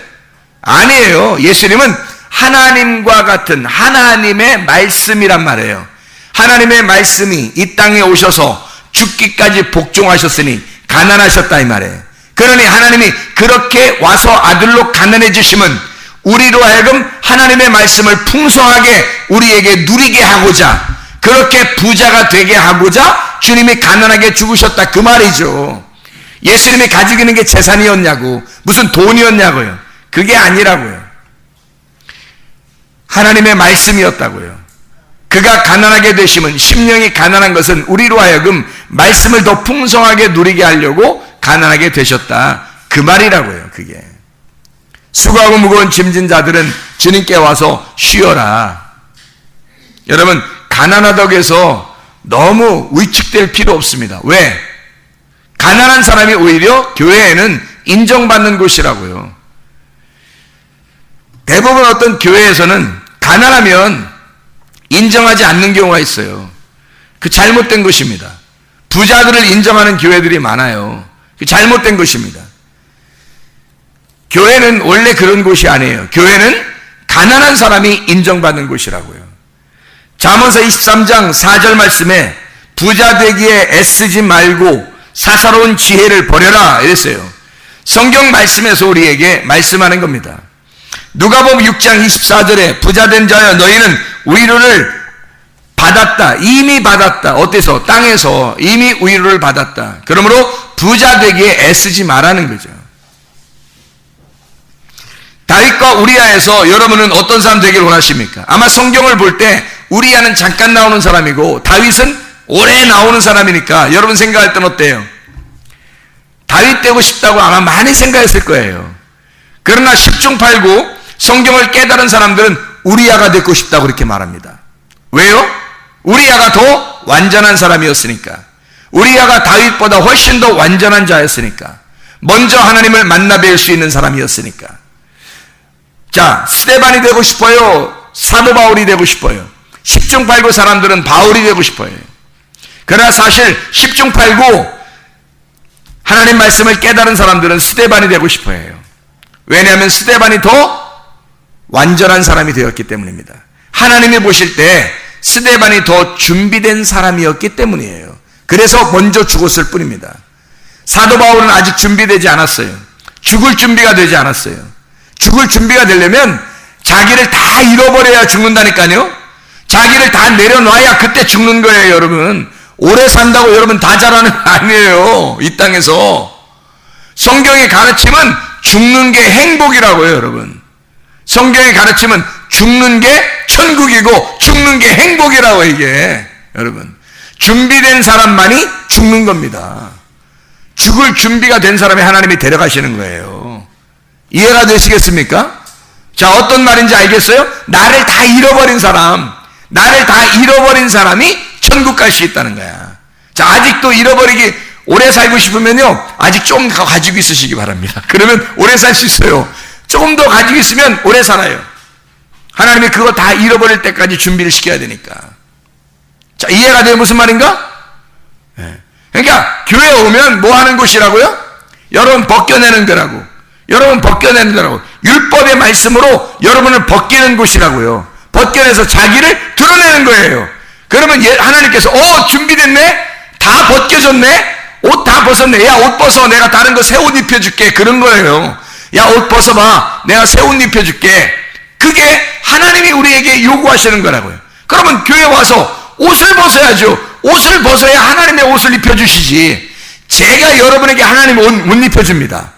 Speaker 1: 아니에요. 예수님은 하나님과 같은 하나님의 말씀이란 말이에요. 하나님의 말씀이 이 땅에 오셔서 죽기까지 복종하셨으니 가난하셨다 이 말이에요. 그러니 하나님이 그렇게 와서 아들로 가난해지심은 우리로 하여금 하나님의 말씀을 풍성하게 우리에게 누리게 하고자 그렇게 부자가 되게 하고자 주님이 가난하게 죽으셨다 그 말이죠. 예수님이 가지고 있는 게 재산이었냐고 무슨 돈이었냐고요. 그게 아니라고요. 하나님의 말씀이었다고요. 그가 가난하게 되심은 심령이 가난한 것은 우리로 하여금 말씀을 더 풍성하게 누리게 하려고 가난하게 되셨다 그 말이라고요. 그게 수고하고 무거운 짐진 자들은 주님께 와서 쉬어라. 여러분 가난하다고 해서 너무 위축될 필요 없습니다. 왜? 가난한 사람이 오히려 교회에는 인정받는 곳이라고요. 대부분 어떤 교회에서는 가난하면 인정하지 않는 경우가 있어요. 그 잘못된 것입니다. 부자들을 인정하는 교회들이 많아요. 그 잘못된 것입니다. 교회는 원래 그런 곳이 아니에요. 교회는 가난한 사람이 인정받는 곳이라고요. 잠언서 23장 4절 말씀에 부자 되기에 애쓰지 말고 사사로운 지혜를 버려라 이랬어요. 성경 말씀에서 우리에게 말씀하는 겁니다. 누가복음 6장 24절에 부자된 자여 너희는 위로를 받았다. 이미 받았다. 어때서? 땅에서 이미 위로를 받았다. 그러므로 부자 되기에 애쓰지 말라는 거죠. 다윗과 우리아에서 여러분은 어떤 사람 되기를 원하십니까? 아마 성경을 볼 때 우리아는 잠깐 나오는 사람이고 다윗은 오래 나오는 사람이니까 여러분 생각할 땐 어때요? 다윗 되고 싶다고 아마 많이 생각했을 거예요. 그러나 10중 8구 성경을 깨달은 사람들은 우리아가 되고 싶다고 그렇게 말합니다. 왜요? 우리아가 더 완전한 사람이었으니까. 우리아가 다윗보다 훨씬 더 완전한 자였으니까. 먼저 하나님을 만나 뵐 수 있는 사람이었으니까. 자, 스데반이 되고 싶어요? 사도 바울이 되고 싶어요? 10중 8구 사람들은 바울이 되고 싶어요. 그러나 사실 10중 8구 하나님 말씀을 깨달은 사람들은 스데반이 되고 싶어요. 왜냐하면 스데반이 더 완전한 사람이 되었기 때문입니다. 하나님이 보실 때 스데반이 더 준비된 사람이었기 때문이에요. 그래서 먼저 죽었을 뿐입니다. 사도 바울은 아직 준비되지 않았어요. 죽을 준비가 되지 않았어요. 죽을 준비가 되려면 자기를 다 잃어버려야 죽는다니까요. 자기를 다 내려놔야 그때 죽는 거예요. 여러분 오래 산다고 여러분 다 자라는 거 아니에요. 이 땅에서 성경의 가르침은 죽는 게 행복이라고요. 여러분 성경의 가르침은 죽는 게 천국이고 죽는 게 행복이라고. 이게 여러분 준비된 사람만이 죽는 겁니다. 죽을 준비가 된 사람이 하나님이 데려가시는 거예요. 이해가 되시겠습니까? 자, 어떤 말인지 알겠어요? 나를 다 잃어버린 사람, 나를 다 잃어버린 사람이 천국 갈 수 있다는 거야. 자, 아직도 잃어버리기 오래 살고 싶으면요 아직 좀 더 가지고 있으시기 바랍니다. 그러면 오래 살 수 있어요. 조금 더 가지고 있으면 오래 살아요. 하나님이 그거 다 잃어버릴 때까지 준비를 시켜야 되니까. 자, 이해가 돼요? 무슨 말인가? 네. 그러니까 교회 오면 뭐 하는 곳이라고요? 여러분 벗겨내는 거라고. 여러분 벗겨내는 거라고. 율법의 말씀으로 여러분을 벗기는 곳이라고요. 벗겨내서 자기를 드러내는 거예요. 그러면 하나님께서 준비됐네? 다 벗겨졌네? 옷 다 벗었네. 야, 옷 벗어. 내가 다른 거 새 옷 입혀줄게. 그런 거예요. 야, 옷 벗어봐. 내가 새 옷 입혀줄게. 그게 하나님이 우리에게 요구하시는 거라고요. 그러면 교회 와서 옷을 벗어야죠. 옷을 벗어야 하나님의 옷을 입혀주시지. 제가 여러분에게 하나님의 옷 못 입혀줍니다.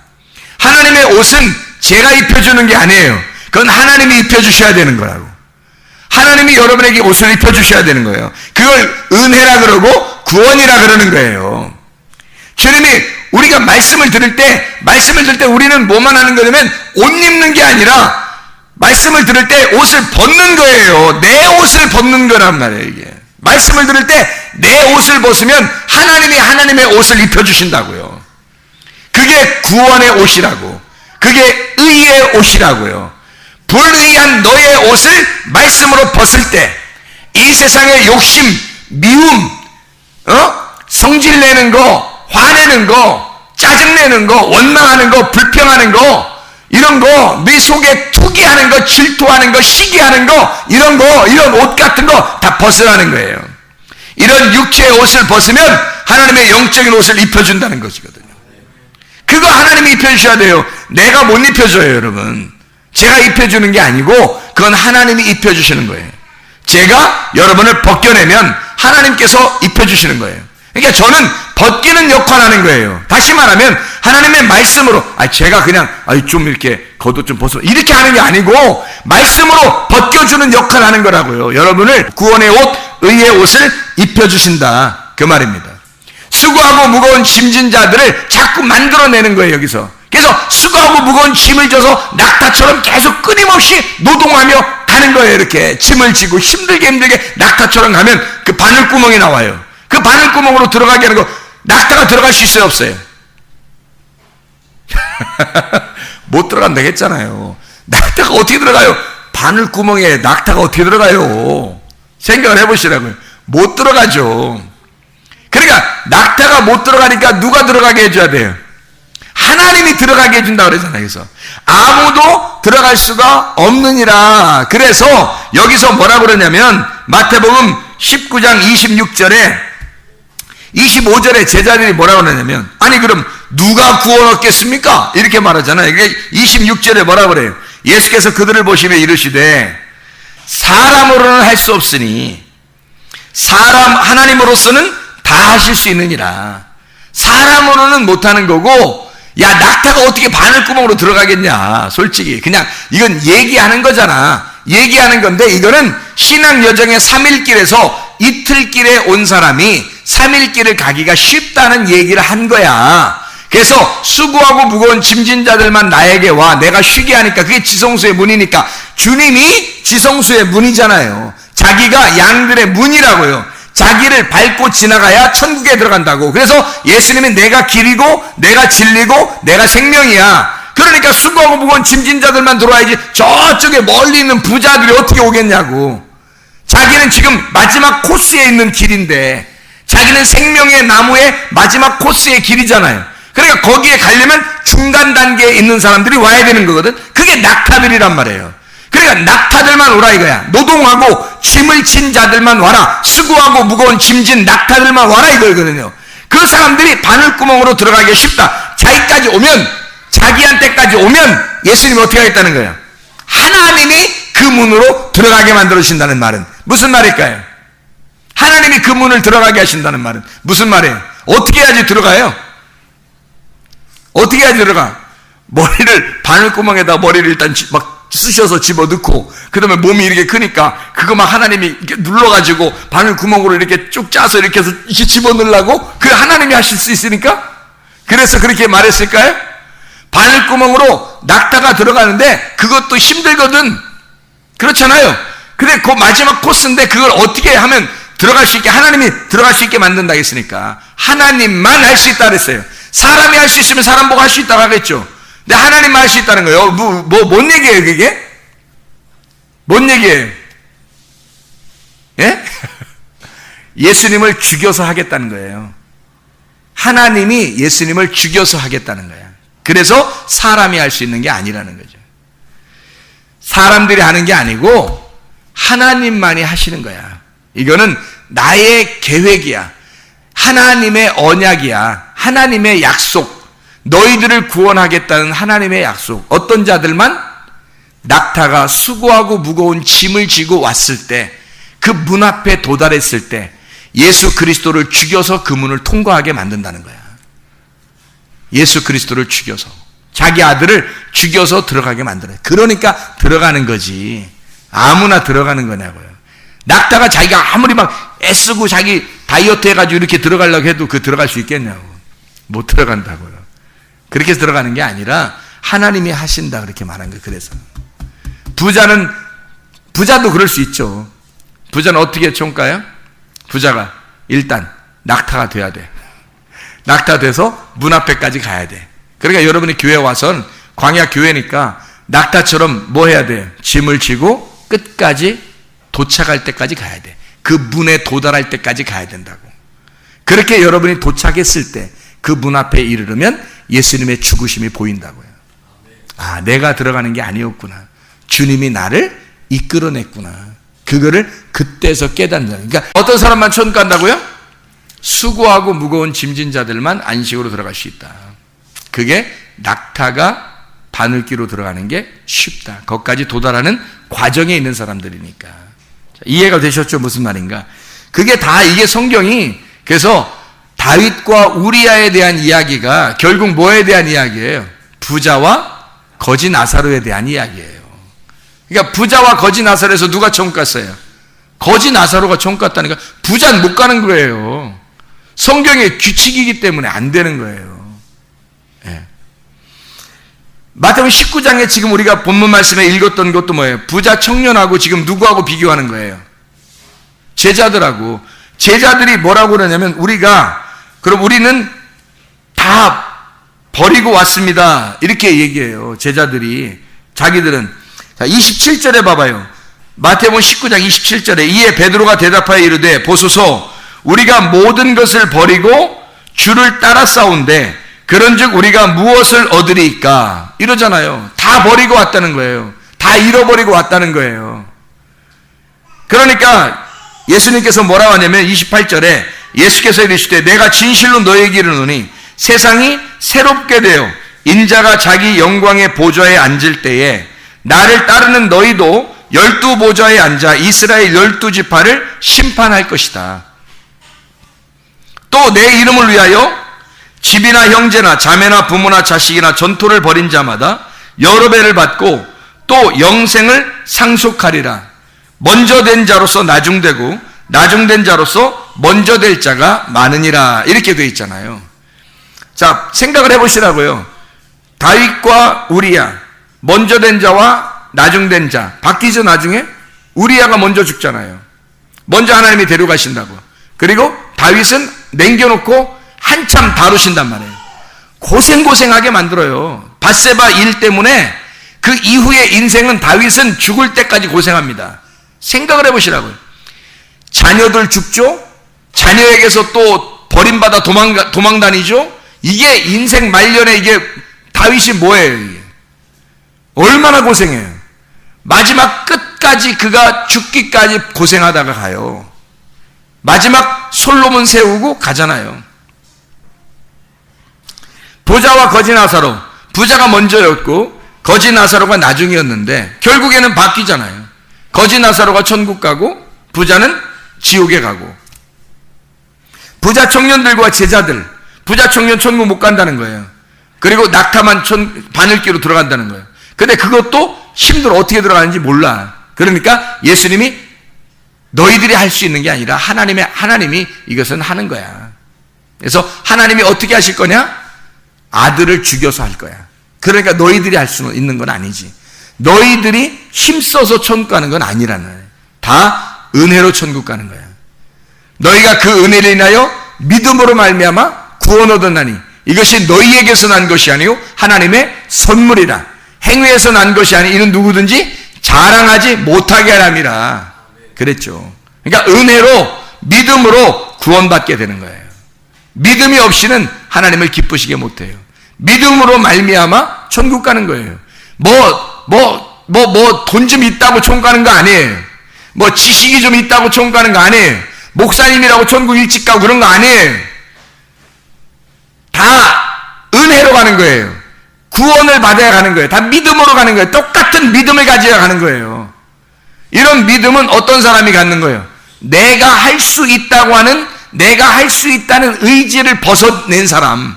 Speaker 1: 하나님의 옷은 제가 입혀주는 게 아니에요. 그건 하나님이 입혀주셔야 되는 거라고. 하나님이 여러분에게 옷을 입혀주셔야 되는 거예요. 그걸 은혜라 그러고 구원이라 그러는 거예요. 주님이 우리가 말씀을 들을 때 우리는 뭐만 하는 거냐면 옷 입는 게 아니라 말씀을 들을 때 옷을 벗는 거예요. 내 옷을 벗는 거란 말이에요, 이게. 말씀을 들을 때 내 옷을 벗으면 하나님이 하나님의 옷을 입혀주신다고요. 그게 구원의 옷이라고. 그게 의의 옷이라고요. 불의한 너의 옷을 말씀으로 벗을 때 이 세상의 욕심, 미움, 성질내는 거, 화내는 거, 짜증내는 거, 원망하는 거, 불평하는 거, 이런 거, 네 속에 투기하는 거, 질투하는 거, 시기하는 거, 이런 옷 같은 거 다 벗으라는 거예요. 이런 육체의 옷을 벗으면 하나님의 영적인 옷을 입혀준다는 것이거든요. 그거 하나님이 입혀주셔야 돼요. 내가 못 입혀줘요, 여러분. 제가 입혀주는 게 아니고 그건 하나님이 입혀주시는 거예요. 제가 여러분을 벗겨내면 하나님께서 입혀주시는 거예요. 그러니까 저는 벗기는 역할을 하는 거예요. 다시 말하면 하나님의 말씀으로 제가 그냥 좀 이렇게 겉옷 좀 벗어 이렇게 하는 게 아니고 말씀으로 벗겨주는 역할을 하는 거라고요. 여러분을 구원의 옷, 의의 옷을 입혀주신다 그 말입니다. 수고하고 무거운 짐진 자들을 자꾸 만들어내는 거예요, 여기서. 그래서 수고하고 무거운 짐을 져서 낙타처럼 계속 끊임없이 노동하며 가는 거예요. 이렇게 짐을 지고 힘들게 낙타처럼 가면 그 바늘구멍이 나와요. 그 바늘구멍으로 들어가게 하는 거 낙타가 들어갈 수 있어요, 없어요? 못 들어간다고 했잖아요. 낙타가 어떻게 들어가요? 바늘구멍에 낙타가 어떻게 들어가요? 생각을 해보시라고요. 못 들어가죠. 그러니까 낙타가 못 들어가니까 누가 들어가게 해줘야 돼요? 하나님이 들어가게 해준다 그러잖아요. 그래서 아무도 들어갈 수가 없느니라. 그래서 여기서 뭐라 그러냐면 마태복음 19장 26절에 25절에 제자들이 뭐라 그러냐면 그럼 누가 구원 얻겠습니까? 이렇게 말하잖아요. 이게 26절에 뭐라 그래요? 예수께서 그들을 보시며 이르시되 사람으로는 할 수 없으니 하나님으로서는 다 하실 수 있느니라. 사람으로는 못하는 거고, 야, 낙타가 어떻게 바늘구멍으로 들어가겠냐. 솔직히 그냥 이건 얘기하는 거잖아. 얘기하는 건데 이거는 신앙 여정의 3일길에서 이틀길에 온 사람이 3일길을 가기가 쉽다는 얘기를 한 거야. 그래서 수고하고 무거운 짐진 자들만 나에게 와. 내가 쉬게 하니까. 그게 지성소의 문이니까. 주님이 지성소의 문이잖아요. 자기가 양들의 문이라고요. 자기를 밟고 지나가야 천국에 들어간다고. 그래서 예수님이 내가 길이고 내가 진리고 내가 생명이야. 그러니까 수고하고 무거운 짐진 자들만 들어와야지 저쪽에 멀리 있는 부자들이 어떻게 오겠냐고. 자기는 지금 마지막 코스에 있는 길인데, 자기는 생명의 나무의 마지막 코스의 길이잖아요. 그러니까 거기에 가려면 중간 단계에 있는 사람들이 와야 되는 거거든. 그게 낙타들이란 말이에요. 그러니까 낙타들만 오라 이거야. 노동하고 짐을 진 자들만 와라. 수고하고 무거운 짐진 낙타들만 와라 이거거든요. 그 사람들이 바늘구멍으로 들어가기 쉽다. 자기한테까지 오면 예수님이 어떻게 하겠다는 거예요? 하나님이 그 문으로 들어가게 만들어주신다는 말은 무슨 말일까요? 하나님이 그 문을 들어가게 하신다는 말은 무슨 말이에요? 어떻게 해야지 들어가요? 어떻게 해야지 들어가? 바늘구멍에다 머리를 일단 막 쑤셔서 집어넣고, 그 다음에 몸이 이렇게 크니까 그거 막 하나님이 이렇게 눌러가지고 바늘구멍으로 이렇게 쭉 짜서 이렇게 해서 이렇게 집어넣으려고? 그 하나님이 하실 수 있으니까? 그래서 그렇게 말했을까요? 바늘구멍으로 낙타가 들어가는데 그것도 힘들거든. 그렇잖아요. 근데 그 마지막 코스인데 그걸 어떻게 하면 들어갈 수 있게, 하나님이 들어갈 수 있게 만든다 했으니까 하나님만 할 수 있다 그랬어요. 사람이 할 수 있으면 사람 보고 할 수 있다고 하겠죠. 근데 하나님만 할 수 있다는 거예요. 뭔 얘기예요 그게? 뭔 얘기예요? 예? 예수님을 죽여서 하겠다는 거예요. 하나님이 예수님을 죽여서 하겠다는 거야. 그래서 사람이 할 수 있는 게 아니라는 거죠. 사람들이 하는 게 아니고 하나님만이 하시는 거야. 이거는 나의 계획이야. 하나님의 언약이야. 하나님의 약속. 너희들을 구원하겠다는 하나님의 약속. 어떤 자들만 낙타가 수고하고 무거운 짐을 지고 왔을 때, 그 문 앞에 도달했을 때 예수 그리스도를 죽여서 그 문을 통과하게 만든다는 거야. 예수 그리스도를 죽여서, 자기 아들을 죽여서 들어가게 만들어요. 그러니까 들어가는 거지. 아무나 들어가는 거냐고요. 낙타가 자기가 아무리 막 애쓰고 자기 다이어트 해가지고 이렇게 들어가려고 해도 그 들어갈 수 있겠냐고. 못 들어간다고요. 그렇게 해서 들어가는 게 아니라 하나님이 하신다, 그렇게 말한 거예요. 그래서 부자도 그럴 수 있죠. 부자는 어떻게 총가요? 부자가 일단 낙타가 돼야 돼. 낙타 돼서 문 앞에까지 가야 돼. 그러니까 여러분이 교회 와선, 광야 교회니까 낙타처럼 뭐 해야 돼요? 짐을 지고 끝까지 도착할 때까지 가야 돼. 그 문에 도달할 때까지 가야 된다고. 그렇게 여러분이 도착했을 때 그 문 앞에 이르르면 예수님의 죽으심이 보인다고요. 아, 내가 들어가는 게 아니었구나. 주님이 나를 이끌어냈구나. 그거를 그때서 깨닫는 거예요. 그러니까 어떤 사람만 천국 간다고요? 수고하고 무거운 짐진 자들만 안식으로 들어갈 수 있다. 그게 낙타가 바늘기로 들어가는 게 쉽다. 거기까지 도달하는 과정에 있는 사람들이니까. 이해가 되셨죠? 무슨 말인가? 그게 다 이게 성경이, 그래서 다윗과 우리아에 대한 이야기가 결국 뭐에 대한 이야기예요? 부자와 거지 나사로에 대한 이야기예요. 그러니까 부자와 거지 나사로에서 누가 천국 갔어요? 거지 나사로가 천국 갔다니까. 부자는 못 가는 거예요. 성경의 규칙이기 때문에 안 되는 거예요. 예. 마태복음 19장에 지금 우리가 본문 말씀에 읽었던 것도 뭐예요? 부자 청년하고 지금 누구하고 비교하는 거예요? 제자들하고. 제자들이 뭐라고 그러냐면, 그럼 우리는 다 버리고 왔습니다, 이렇게 얘기해요. 제자들이. 자기들은. 자, 27절에 봐봐요. 마태복음 19장 27절에 이에 베드로가 대답하여 이르되 보소서, 우리가 모든 것을 버리고 주를 따라 싸운데 그런즉 우리가 무엇을 얻으리까? 이러잖아요. 다 버리고 왔다는 거예요. 다 잃어버리고 왔다는 거예요. 그러니까 예수님께서 뭐라고 하냐면 28절에 예수께서 이르시되 내가 진실로 너희에게 이르노니 세상이 새롭게 되어 인자가 자기 영광의 보좌에 앉을 때에 나를 따르는 너희도 12보좌에 앉아 이스라엘 12지파를 심판할 것이다. 또 내 이름을 위하여 집이나 형제나 자매나 부모나 자식이나 전토를 벌인 자마다 여러 배를 받고 또 영생을 상속하리라. 먼저 된 자로서 나중되고 나중된 자로서 먼저 될 자가 많으니라. 이렇게 되어 있잖아요. 자, 생각을 해보시라고요. 다윗과 우리야, 먼저 된 자와 나중된 자, 바뀌죠. 나중에 우리야가 먼저 죽잖아요. 먼저 하나님이 데려가신다고. 그리고 다윗은 남겨놓고 한참 다루신단 말이에요. 고생하게 만들어요. 밧세바 일 때문에 그 이후의 인생은, 다윗은 죽을 때까지 고생합니다. 생각을 해보시라고요. 자녀들 죽죠. 자녀에게서 또 버림받아 도망 다니죠. 이게 인생 말년에 이게 다윗이 뭐예요? 이게 얼마나 고생해요. 마지막 끝까지 그가 죽기까지 고생하다가 가요. 마지막 솔로몬 세우고 가잖아요. 부자와 거지 나사로, 부자가 먼저였고 거지 나사로가 나중이었는데 결국에는 바뀌잖아요. 거지 나사로가 천국 가고 부자는 지옥에 가고. 부자 청년들과 제자들, 부자 청년 천국 못 간다는 거예요. 그리고 낙타만 바늘기로 들어간다는 거예요. 근데 그것도 힘들어. 어떻게 들어가는지 몰라. 그러니까 예수님이 너희들이 할 수 있는 게 아니라 하나님이 이것은 하는 거야. 그래서 하나님이 어떻게 하실 거냐? 아들을 죽여서 할 거야. 그러니까 너희들이 할 수 있는 건 아니지. 너희들이 힘써서 천국 가는 건 아니라는 거예요. 다 은혜로 천국 가는 거야. 너희가 그 은혜를 인하여 믿음으로 말미암아 구원 얻었나니 이것이 너희에게서 난 것이 아니요 하나님의 선물이라. 행위에서 난 것이 아니 이는 누구든지 자랑하지 못하게 하람이라 그랬죠. 그러니까 은혜로 믿음으로 구원받게 되는 거예요. 믿음이 없이는 하나님을 기쁘시게 못해요. 믿음으로 말미암아 천국 가는 거예요. 돈 좀 있다고 천국 가는 거 아니에요. 지식이 좀 있다고 천국 가는 거 아니에요. 목사님이라고 천국 일찍 가고 그런 거 아니에요. 다 은혜로 가는 거예요. 구원을 받아야 가는 거예요. 다 믿음으로 가는 거예요. 똑같은 믿음을 가져야 가는 거예요. 이런 믿음은 어떤 사람이 갖는 거예요? 내가 할 수 있다고 하는, 내가 할 수 있다는 의지를 벗어낸 사람,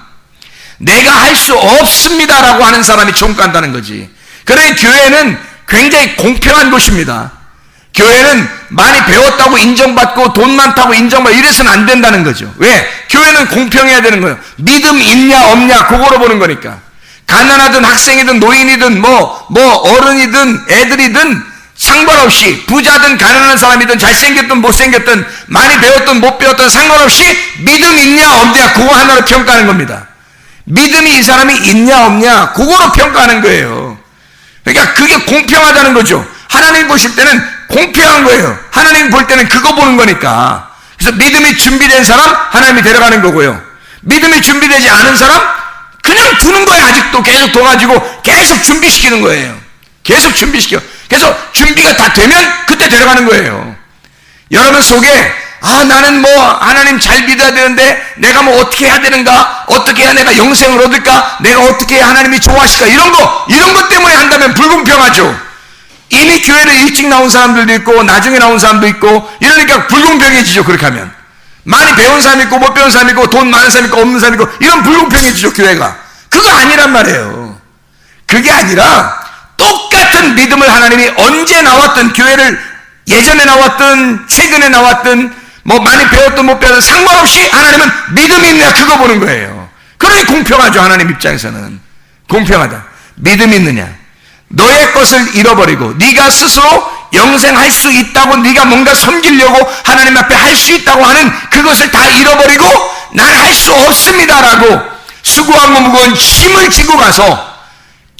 Speaker 1: 내가 할 수 없습니다라고 하는 사람이 천국 간다는 거지. 그러니 교회는 굉장히 공평한 곳입니다. 교회는 많이 배웠다고 인정받고 돈 많다고 인정받고 이래서는 안 된다는 거죠. 왜? 교회는 공평해야 되는 거예요. 믿음 있냐 없냐 그거로 보는 거니까. 가난하든 학생이든 노인이든 어른이든 애들이든 상관없이, 부자든 가난한 사람이든 잘생겼든 못생겼든 많이 배웠든 못 배웠든 상관없이 믿음 있냐 없냐 그거 하나로 평가하는 겁니다. 믿음이 이 사람이 있냐 없냐 그거로 평가하는 거예요. 그러니까 그게 공평하다는 거죠. 하나님 보실 때는 공평한 거예요. 하나님 볼 때는 그거 보는 거니까. 그래서 믿음이 준비된 사람 하나님이 데려가는 거고요. 믿음이 준비되지 않은 사람 그냥 두는 거예요. 아직도 계속 둬가지고 계속 준비시키는 거예요. 계속 준비시켜. 그래서 준비가 다 되면 그때 데려가는 거예요. 여러분 속에 나는 하나님 잘 믿어야 되는데 내가 어떻게 해야 되는가, 어떻게 해야 내가 영생을 얻을까, 내가 어떻게 해야 하나님이 좋아하실까, 이런 것 때문에 한다면 불공평하죠. 이미 교회를 일찍 나온 사람들도 있고 나중에 나온 사람도 있고 이러니까 불공평해지죠. 그렇게 하면 많이 배운 사람 있고 못 배운 사람 있고 돈 많은 사람 있고 없는 사람 있고 이런 불공평해지죠. 교회가 그거 아니란 말이에요. 그게 아니라 똑같은 믿음을 하나님이 언제 나왔든, 교회를 예전에 나왔든 최근에 나왔든 많이 배웠든 못 배웠든 상관없이 하나님은 믿음이 있냐 그거 보는 거예요. 그러니 공평하죠. 하나님 입장에서는 공평하다. 믿음이 있느냐, 너의 것을 잃어버리고 네가 스스로 영생할 수 있다고, 네가 뭔가 섬기려고 하나님 앞에 할 수 있다고 하는 그것을 다 잃어버리고 난 할 수 없습니다라고 수고하고 무거운 짐을 지고 가서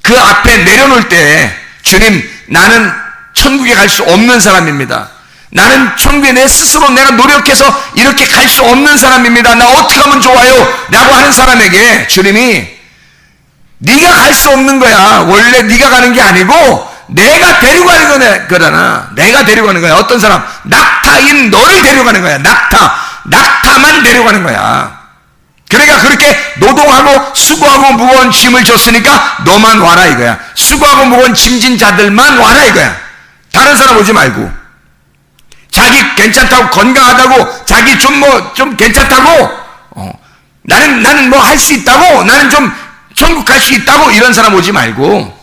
Speaker 1: 그 앞에 내려놓을 때, 주님 나는 천국에 갈 수 없는 사람입니다. 나는 천국에 내 스스로 내가 노력해서 이렇게 갈 수 없는 사람입니다. 나 어떻게 하면 좋아요? 라고 하는 사람에게 주님이 네가 갈 수 없는 거야. 원래 네가 가는 게 아니고 내가 데리고 가는 거잖아. 내가 데리고 가는 거야. 어떤 사람? 낙타인 너를 데려가는 거야. 낙타만 데려가는 거야. 그러니까 그렇게 노동하고 수고하고 무거운 짐을 줬으니까 너만 와라 이거야. 수고하고 무거운 짐진 자들만 와라 이거야. 다른 사람 오지 말고. 자기 괜찮다고, 건강하다고, 자기 좀 괜찮다고, 나는 할 수 있다고, 나는 좀 천국 갈 수 있다고 이런 사람 오지 말고,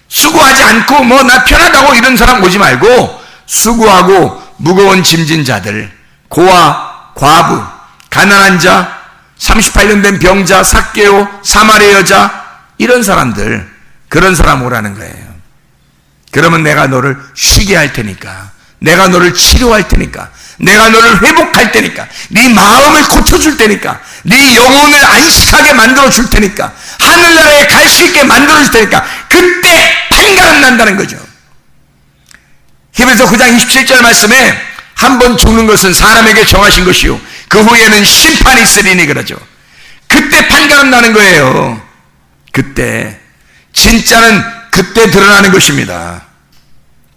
Speaker 1: 수고하지 않고 나 편하다고 이런 사람 오지 말고, 수고하고 무거운 짐진 자들, 고아, 과부, 가난한 자, 38년 된 병자, 삭개오, 사마리아 여자, 이런 사람들, 그런 사람 오라는 거예요. 그러면 내가 너를 쉬게 할 테니까, 내가 너를 치료할 테니까, 내가 너를 회복할 테니까, 네 마음을 고쳐줄 테니까, 네 영혼을 안식하게 만들어줄 테니까, 하늘나라에 갈 수 있게 만들어줄 테니까, 그때 판가름 난다는 거죠. 히브리서 9장 27절 말씀에 한 번 죽는 것은 사람에게 정하신 것이요 그 후에는 심판이 있으리니 그러죠. 그때 판가름 나는 거예요. 그때 진짜는 그때 드러나는 것입니다.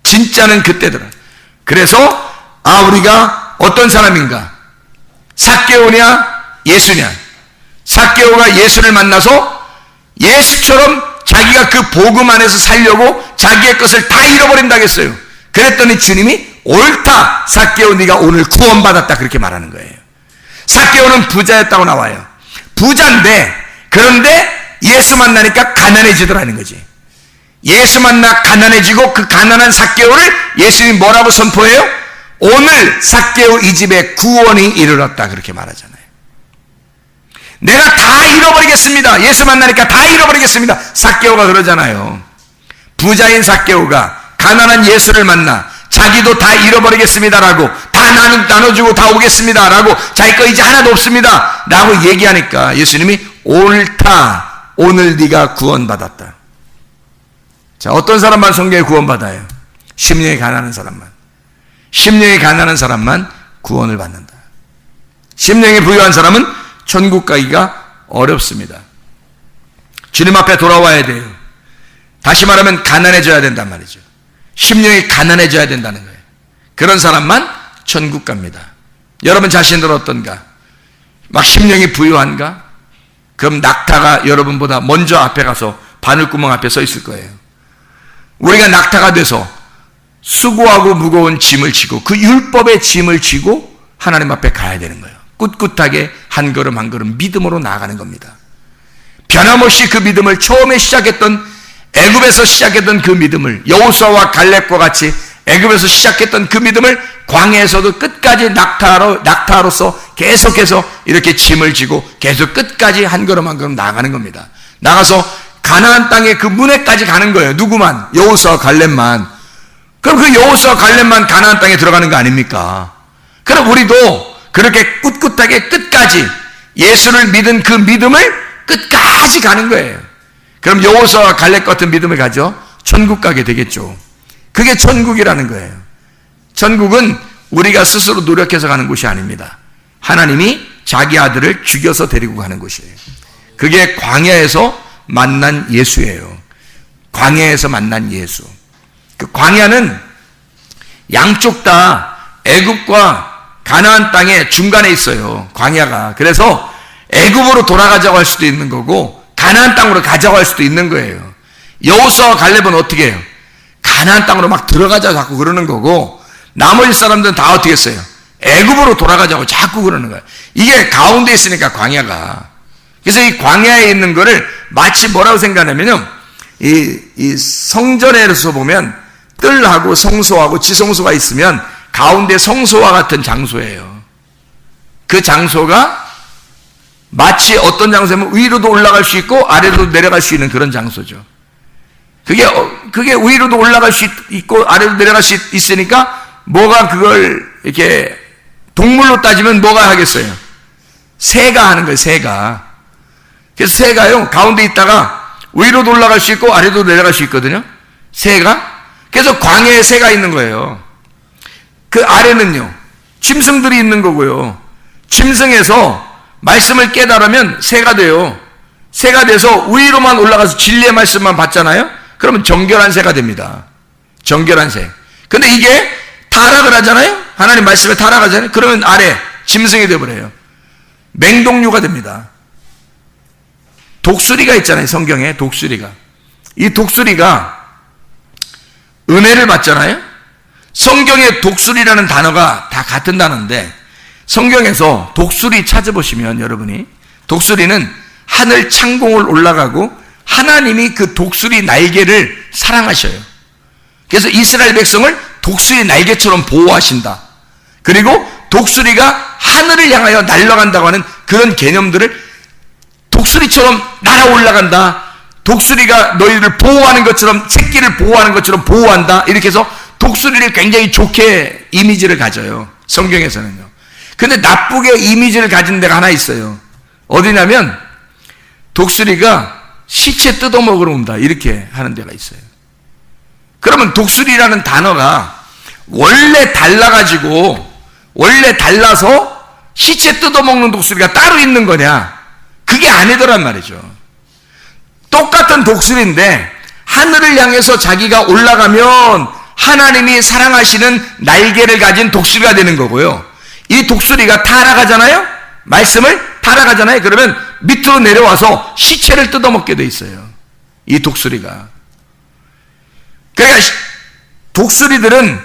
Speaker 1: 진짜는 그때 드러나. 그래서 우리가 어떤 사람인가? 삭개오냐 예수냐? 삭개오가 예수를 만나서 예수처럼 자기가 그 복음 안에서 살려고 자기의 것을 다 잃어버린다고 했어요. 그랬더니 주님이 옳다 삭개오, 네가 오늘 구원받았다 그렇게 말하는 거예요. 삭개오는 부자였다고 나와요. 부자인데, 그런데 예수 만나니까 가난해지더라는 거지. 예수 만나 가난해지고 그 가난한 삭개오를 예수님이 뭐라고 선포해요? 오늘 삭개오 이 집에 구원이 이르렀다 그렇게 말하잖아요. 내가 다 잃어버리겠습니다. 예수 만나니까 다 잃어버리겠습니다. 삭개오가 그러잖아요. 부자인 삭개오가 가난한 예수를 만나 자기도 다 잃어버리겠습니다라고, 다 나눠주고 다 오겠습니다라고, 자기 거 이제 하나도 없습니다 라고 얘기하니까 예수님이 옳다, 오늘 네가 구원받았다. 자, 어떤 사람만 성경에 구원받아요? 심령이 가난한 사람만. 심령이 가난한 사람만 구원을 받는다. 심령이 부유한 사람은 천국 가기가 어렵습니다. 주님 앞에 돌아와야 돼요. 다시 말하면 가난해져야 된단 말이죠. 심령이 가난해져야 된다는 거예요. 그런 사람만 천국 갑니다. 여러분 자신들 어떤가? 막 심령이 부유한가? 그럼 낙타가 여러분보다 먼저 앞에 가서 바늘구멍 앞에 서 있을 거예요. 우리가 낙타가 돼서 수고하고 무거운 짐을 지고 그 율법의 짐을 지고 하나님 앞에 가야 되는 거예요. 꿋꿋하게 한 걸음 한 걸음 믿음으로 나아가는 겁니다. 변함없이 그 믿음을 처음에 시작했던 애굽에서 시작했던 그 믿음을 여호수아와 갈렙과 같이 애굽에서 시작했던 그 믿음을 광야에서도 끝까지 낙타로서 계속해서 이렇게 짐을 지고 계속 끝까지 한 걸음 한 걸음 나아가는 겁니다. 나가서 가나안 땅의 그 문에까지 가는 거예요. 누구만? 여호수아와 갈렙만. 그럼 그 여호수아와 갈렙만 가나안 땅에 들어가는 거 아닙니까? 그럼 우리도 그렇게 꿋꿋하게 끝까지 예수를 믿은 그 믿음을 끝까지 가는 거예요. 그럼 여호수아와 갈렙 같은 믿음을 가져 천국 가게 되겠죠. 그게 천국이라는 거예요. 천국은 우리가 스스로 노력해서 가는 곳이 아닙니다. 하나님이 자기 아들을 죽여서 데리고 가는 곳이에요. 그게 광야에서 만난 예수예요. 광야에서 만난 예수. 그 광야는 양쪽 다 애굽과 가나안 땅의 중간에 있어요. 광야가. 그래서 애굽으로 돌아가자고 할 수도 있는 거고 가나안 땅으로 가자고 할 수도 있는 거예요. 여호수아와 갈렙은 어떻게 해요? 가나안 땅으로 막 들어가자고 자꾸 그러는 거고 나머지 사람들은 다 어떻게 했어요? 애굽으로 돌아가자고 자꾸 그러는 거예요. 이게 가운데 있으니까 광야가. 그래서 이 광야에 있는 거를 마치 뭐라고 생각하냐면요. 이 성전에서 보면 뜰하고 성소하고 지성소가 있으면 가운데 성소와 같은 장소예요. 그 장소가 마치 어떤 장소냐면 위로도 올라갈 수 있고 아래로도 내려갈 수 있는 그런 장소죠. 그게 위로도 올라갈 수 있고 아래로 내려갈 수 있으니까 뭐가 그걸 이렇게 동물로 따지면 뭐가 하겠어요? 새가 하는 거예요, 새가. 그래서 새가요, 가운데 있다가 위로도 올라갈 수 있고 아래로 내려갈 수 있거든요. 새가. 그래서 광야에 새가 있는 거예요. 그 아래는요, 짐승들이 있는 거고요. 짐승에서 말씀을 깨달으면 새가 돼요. 새가 돼서 위로만 올라가서 진리의 말씀만 받잖아요. 그러면 정결한 새가 됩니다. 정결한 새. 근데 이게 타락을 하잖아요. 하나님 말씀에 타락하잖아요. 그러면 아래 짐승이 되어버려요. 맹독류가 됩니다. 독수리가 있잖아요. 성경에 독수리가. 이 독수리가 은혜를 받잖아요. 성경에 독수리라는 단어가 다 같은 단어인데 성경에서 독수리 찾아보시면 여러분이 독수리는 하늘 창공을 올라가고 하나님이 그 독수리 날개를 사랑하셔요. 그래서 이스라엘 백성을 독수리 날개처럼 보호하신다. 그리고 독수리가 하늘을 향하여 날아간다고 하는 그런 개념들을 독수리처럼 날아 올라간다. 독수리가 너희를 보호하는 것처럼 새끼를 보호하는 것처럼 보호한다. 이렇게 해서 독수리를 굉장히 좋게 이미지를 가져요. 성경에서는요. 근데 나쁘게 이미지를 가진 데가 하나 있어요. 어디냐면 독수리가 시체 뜯어먹으러 온다. 이렇게 하는 데가 있어요. 그러면 독수리라는 단어가 원래 달라서 시체 뜯어먹는 독수리가 따로 있는 거냐? 그게 아니더란 말이죠. 똑같은 독수리인데 하늘을 향해서 자기가 올라가면 하나님이 사랑하시는 날개를 가진 독수리가 되는 거고요. 이 독수리가 타락하잖아요. 말씀을 타락하잖아요. 그러면 밑으로 내려와서 시체를 뜯어먹게 돼 있어요. 이 독수리가. 그러니까 독수리들은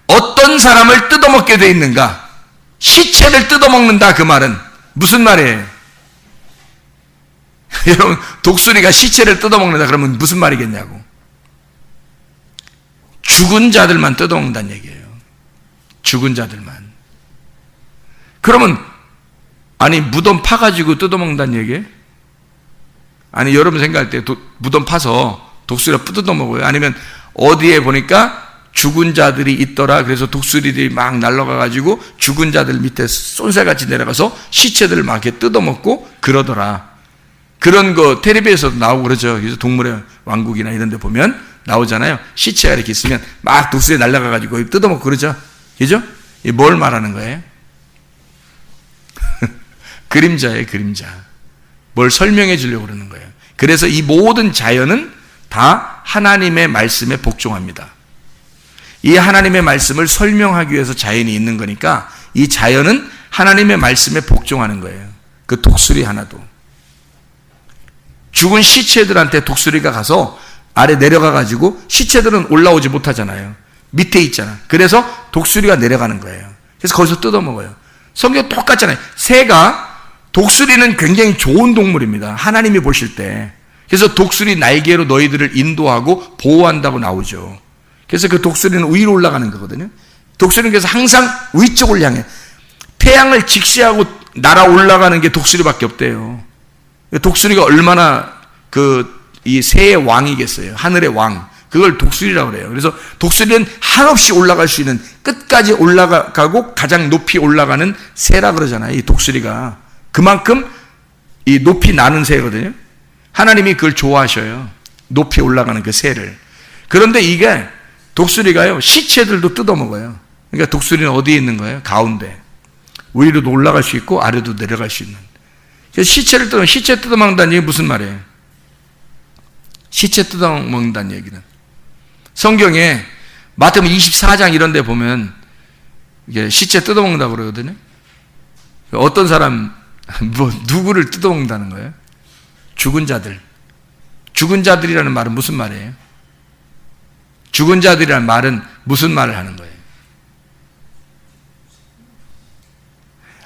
Speaker 1: 어떤 사람을 뜯어먹게 돼 있는가? 시체를 뜯어먹는다. 그 말은 무슨 말이에요? 여러분, 독수리가 시체를 뜯어먹는다 그러면 무슨 말이겠냐고. 죽은 자들만 뜯어먹는다는 얘기예요. 죽은 자들만. 그러면 아니 무덤 파가지고 뜯어먹는다는 얘기예요? 아니 여러분 생각할 때 무덤 파서 독수리가 뜯어먹어요? 아니면 어디에 보니까 죽은 자들이 있더라. 그래서 독수리들이 막 날아가가지고 죽은 자들 밑에 쏜새같이 내려가서 시체들을 막 이렇게 뜯어먹고 그러더라. 그런 거 텔레비에서도 나오고 그러죠. 그래서 동물의 왕국이나 이런 데 보면 나오잖아요. 시체가 이렇게 있으면 막 독수리에 날아가가지고 뜯어먹고 그러죠. 그죠? 뭘 말하는 거예요? 그림자예요, 그림자. 뭘 설명해 주려고 그러는 거예요. 그래서 이 모든 자연은 다 하나님의 말씀에 복종합니다. 이 하나님의 말씀을 설명하기 위해서 자연이 있는 거니까 이 자연은 하나님의 말씀에 복종하는 거예요. 그 독수리 하나도. 죽은 시체들한테 독수리가 가서 아래 내려가가지고 시체들은 올라오지 못하잖아요. 밑에 있잖아. 그래서 독수리가 내려가는 거예요. 그래서 거기서 뜯어먹어요. 성경 똑같잖아요. 새가, 독수리는 굉장히 좋은 동물입니다. 하나님이 보실 때. 그래서 독수리 날개로 너희들을 인도하고 보호한다고 나오죠. 그래서 그 독수리는 위로 올라가는 거거든요. 독수리는 그래서 항상 위쪽을 향해 태양을 직시하고 날아 올라가는 게 독수리밖에 없대요. 독수리가 얼마나 이 새의 왕이겠어요. 하늘의 왕. 그걸 독수리라고 그래요. 그래서 독수리는 한없이 올라갈 수 있는, 끝까지 올라가고 가장 높이 올라가는 새라 그러잖아요. 이 독수리가. 그만큼 이 높이 나는 새거든요. 하나님이 그걸 좋아하셔요. 높이 올라가는 그 새를. 그런데 이게 독수리가요, 시체들도 뜯어먹어요. 그러니까 독수리는 어디에 있는 거예요? 가운데. 위로도 올라갈 수 있고 아래도 내려갈 수 있는. 그래서 시체 뜯어먹는다는 얘기 무슨 말이에요? 시체 뜯어먹는다는 얘기는. 성경에 마태복음 24장 이런 데 보면 이게 시체 뜯어먹는다고 그러거든요. 어떤 사람, 누구를 뜯어먹는다는 거예요? 죽은 자들. 죽은 자들이라는 말은 무슨 말이에요? 죽은 자들이라는 말은 무슨 말을 하는 거예요?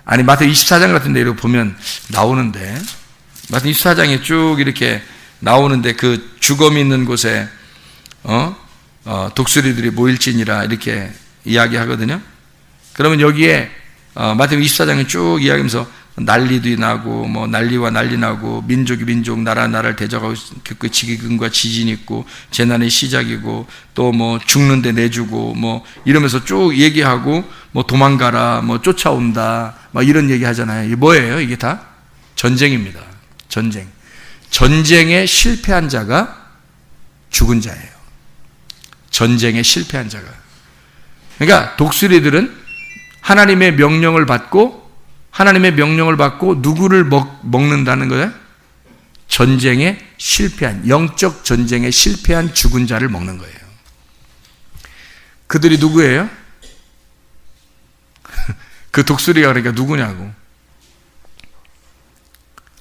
Speaker 1: 아니, 마태복음 24장 같은 데 이렇게 보면 나오는데, 마태복음 24장에 쭉 이렇게 나오는데 그 죽음이 있는 곳에 독수리들이 모일지니라 이렇게 이야기하거든요. 그러면 여기에 마태복음 24장에 쭉 이야기하면서 난리도 나고 뭐 난리와 난리 나고 민족이 민족 나라 나라를 대적하고 그 지기근과 지진이 있고 재난의 시작이고 또 뭐 죽는데 내주고 뭐 이러면서 쭉 얘기하고 뭐 도망가라 뭐 쫓아온다 막 이런 얘기 하잖아요. 이게 뭐예요? 이게 다 전쟁입니다. 전쟁. 전쟁에 실패한 자가 죽은 자예요. 전쟁에 실패한 자가. 그러니까 독수리들은 하나님의 명령을 받고 누구를 먹는다는 거예요? 전쟁에 실패한, 영적 전쟁에 실패한 죽은 자를 먹는 거예요. 그들이 누구예요? 그 독수리가 그러니까 누구냐고.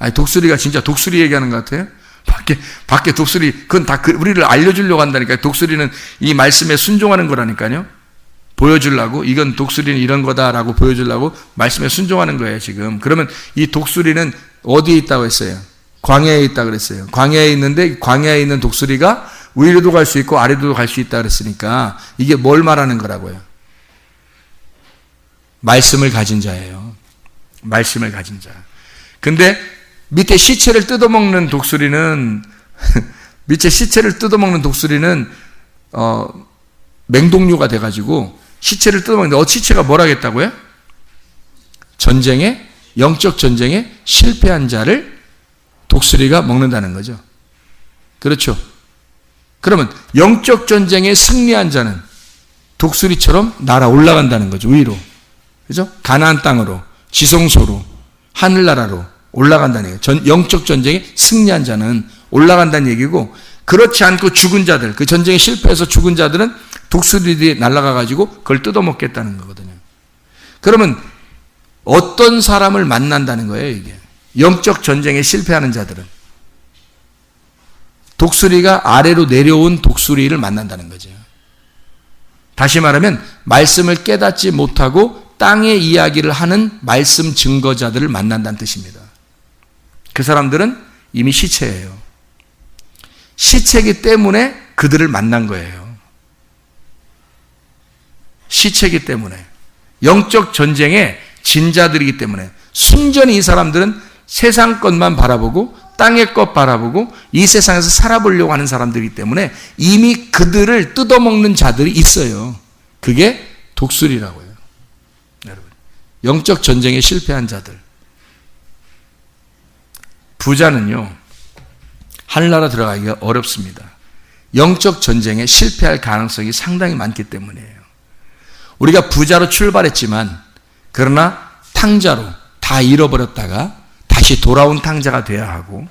Speaker 1: 아니, 독수리가 진짜 독수리 얘기하는 것 같아요? 밖에 독수리, 그건 다 우리를 알려주려고 한다니까요. 독수리는 이 말씀에 순종하는 거라니까요. 보여주려고, 이건 독수리는 이런 거다라고 보여주려고 말씀에 순종하는 거예요, 지금. 그러면 이 독수리는 어디에 있다고 했어요? 광야에 있다고 그랬어요. 광야에 있는데, 광야에 있는 독수리가 위로도 갈 수 있고 아래도 갈 수 있다 그랬으니까, 이게 뭘 말하는 거라고요? 말씀을 가진 자예요. 말씀을 가진 자. 근데 밑에 시체를 뜯어먹는 독수리는 맹독류가 돼가지고 시체를 뜯어먹는데 시체가 뭘 하겠다고요? 전쟁에, 영적 전쟁에 실패한 자를 독수리가 먹는다는 거죠. 그렇죠. 그러면 영적 전쟁에 승리한 자는 독수리처럼 날아 올라간다는 거죠. 위로. 그죠? 가나안 땅으로, 지성소로, 하늘나라로 올라간다는 얘기예요. 영적 전쟁에 승리한 자는 올라간다는 얘기고, 그렇지 않고 죽은 자들, 그 전쟁에 실패해서 죽은 자들은 독수리들이 날아가가지고 그걸 뜯어먹겠다는 거거든요. 그러면 어떤 사람을 만난다는 거예요, 이게? 영적 전쟁에 실패하는 자들은. 독수리가 아래로 내려온 독수리를 만난다는 거죠. 다시 말하면 말씀을 깨닫지 못하고 땅의 이야기를 하는 말씀 증거자들을 만난다는 뜻입니다. 그 사람들은 이미 시체예요. 시체이기 때문에 그들을 만난 거예요. 시체이기 때문에. 영적 전쟁에 진자들이기 때문에. 순전히 이 사람들은 세상 것만 바라보고 땅의 것 바라보고 이 세상에서 살아보려고 하는 사람들이기 때문에 이미 그들을 뜯어먹는 자들이 있어요. 그게 독수리라고요. 여러분, 영적 전쟁에 실패한 자들. 부자는요, 하늘나라 들어가기가 어렵습니다. 영적 전쟁에 실패할 가능성이 상당히 많기 때문이에요. 우리가 부자로 출발했지만 그러나 탕자로 다 잃어버렸다가 다시 돌아온 탕자가 되어야 하고,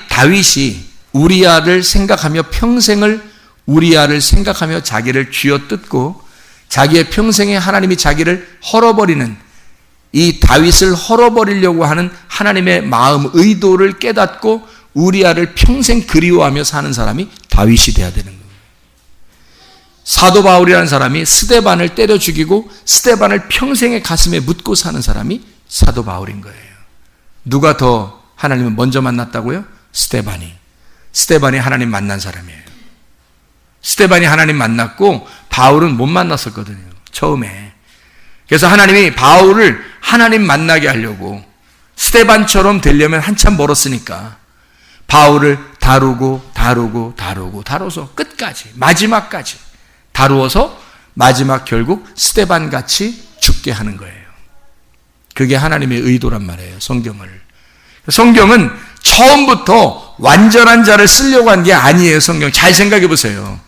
Speaker 1: 다윗이 우리아를 생각하며 평생을 우리아를 생각하며 자기를 쥐어뜯고 자기의 평생에 하나님이 자기를 헐어버리는 이 다윗을 헐어버리려고 하는 하나님의 마음 의도를 깨닫고 우리아를 평생 그리워하며 사는 사람이 다윗이 돼야 되는 거예요. 사도 바울이라는 사람이 스데반을 때려 죽이고 스데반을 평생의 가슴에 묻고 사는 사람이 사도 바울인 거예요. 누가 더 하나님을 먼저 만났다고요? 스데반이 하나님 만난 사람이에요. 스데반이 하나님 만났고 바울은 못 만났었거든요, 처음에. 그래서 하나님이 바울을 하나님 만나게 하려고 스데반처럼 되려면 한참 멀었으니까 바울을 다루어서 끝까지, 마지막까지 다루어서 마지막 결국 스데반같이 죽게 하는 거예요. 그게 하나님의 의도란 말이에요, 성경을. 성경은 처음부터 완전한 자를 쓰려고 한 게 아니에요. 성경 잘 생각해 보세요.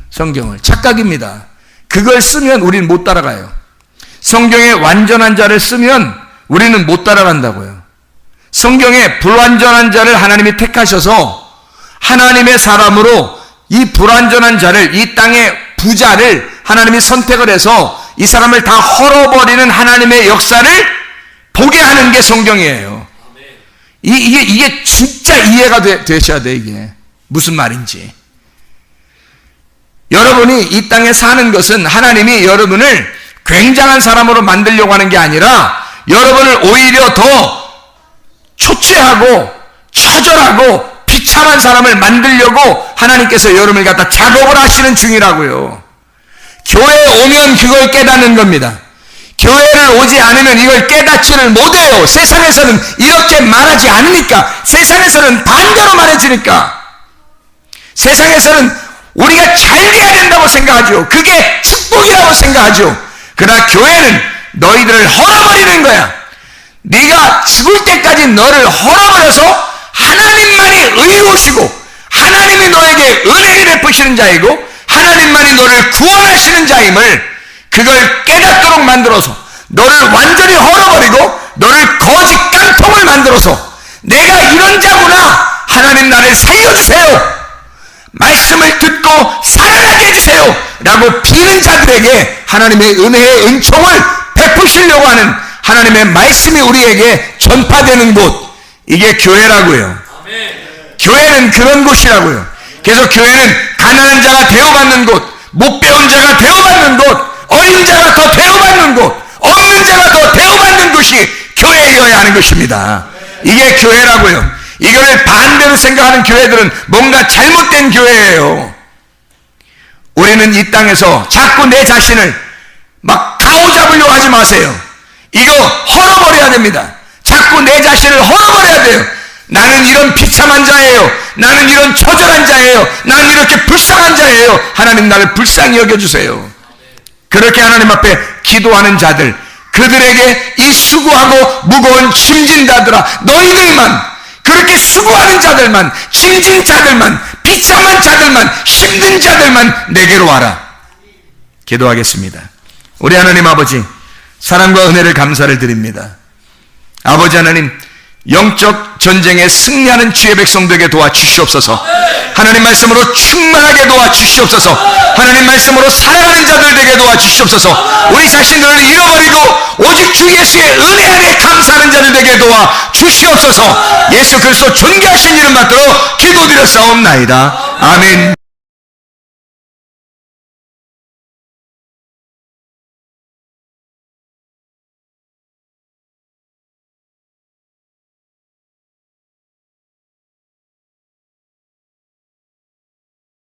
Speaker 1: 성경을 착각입니다. 그걸 쓰면 우리는 못 따라가요. 성경에 완전한 자를 쓰면 우리는 못 따라간다고요. 성경에 불완전한 자를 하나님이 택하셔서 하나님의 사람으로 이 불완전한 자를, 이 땅의 부자를 하나님이 선택을 해서 이 사람을 다 헐어버리는 하나님의 역사를 보게 하는 게 성경이에요. 이게 진짜 이해가 되셔야 돼. 이게 무슨 말인지. 여러분이 이 땅에 사는 것은 하나님이 여러분을 굉장한 사람으로 만들려고 하는 게 아니라 여러분을 오히려 더 초췌하고 처절하고 비참한 사람을 만들려고 하나님께서 여러분을 갖다 작업을 하시는 중이라고요. 교회에 오면 그걸 깨닫는 겁니다. 교회를 오지 않으면 이걸 깨닫지를 못해요. 세상에서는 이렇게 말하지 않으니까, 세상에서는 반대로 말해주니까, 세상에서는 우리가 잘 돼야 된다고 생각하죠. 그게 축복이라고 생각하죠. 그러나 교회는 너희들을 헐어버리는 거야. 네가 죽을 때까지 너를 헐어버려서 하나님만이 의로우시고 하나님이 너에게 은혜를 베푸시는 자이고 하나님만이 너를 구원하시는 자임을, 그걸 깨닫도록 만들어서 너를 완전히 헐어버리고 너를 거짓 깡통을 만들어서 내가 이런 자구나, 하나님 나를 살려주세요, 말씀을 듣고 살아나게 해주세요 라고 비는 자들에게 하나님의 은혜의 은총을 베푸시려고 하는 하나님의 말씀이 우리에게 전파되는 곳, 이게 교회라고요. 교회는 그런 곳이라고요. 그래서 교회는 가난한 자가 대우받는 곳, 못 배운 자가 대우받는 곳, 어린 자가 더 대우받는 곳, 없는 자가 더 대우받는 곳이 교회여야 하는 것입니다. 이게 교회라고요. 이거를 반대로 생각하는 교회들은 뭔가 잘못된 교회예요. 우리는 이 땅에서 자꾸 내 자신을 막 가오잡으려고 하지 마세요. 이거 헐어버려야 됩니다. 자꾸 내 자신을 헐어버려야 돼요. 나는 이런 비참한 자예요. 나는 이런 처절한 자예요. 나는 이렇게 불쌍한 자예요. 하나님 나를 불쌍히 여겨주세요. 그렇게 하나님 앞에 기도하는 자들, 그들에게 이 수고하고 무거운 짐진 자들아, 너희들만, 그렇게 수고하는 자들만, 짐진 자들만, 비참한 자들만, 힘든 자들만 내게로 와라. 기도하겠습니다. 우리 하나님 아버지, 사랑과 은혜를 감사를 드립니다. 아버지 하나님, 영적 전쟁에 승리하는 주의 백성 되게 도와주시옵소서. 하나님 말씀으로 충만하게 도와주시옵소서. 하나님 말씀으로 살아가는 자들 되게 도와주시옵소서. 우리 자신들을 잃어버리고 오직 주 예수의 은혜 안에 감사하는 자들 되게 도와주시옵소서. 예수 그리스도 존귀하신 이름 받들어 기도드렸사옵나이다. 아멘.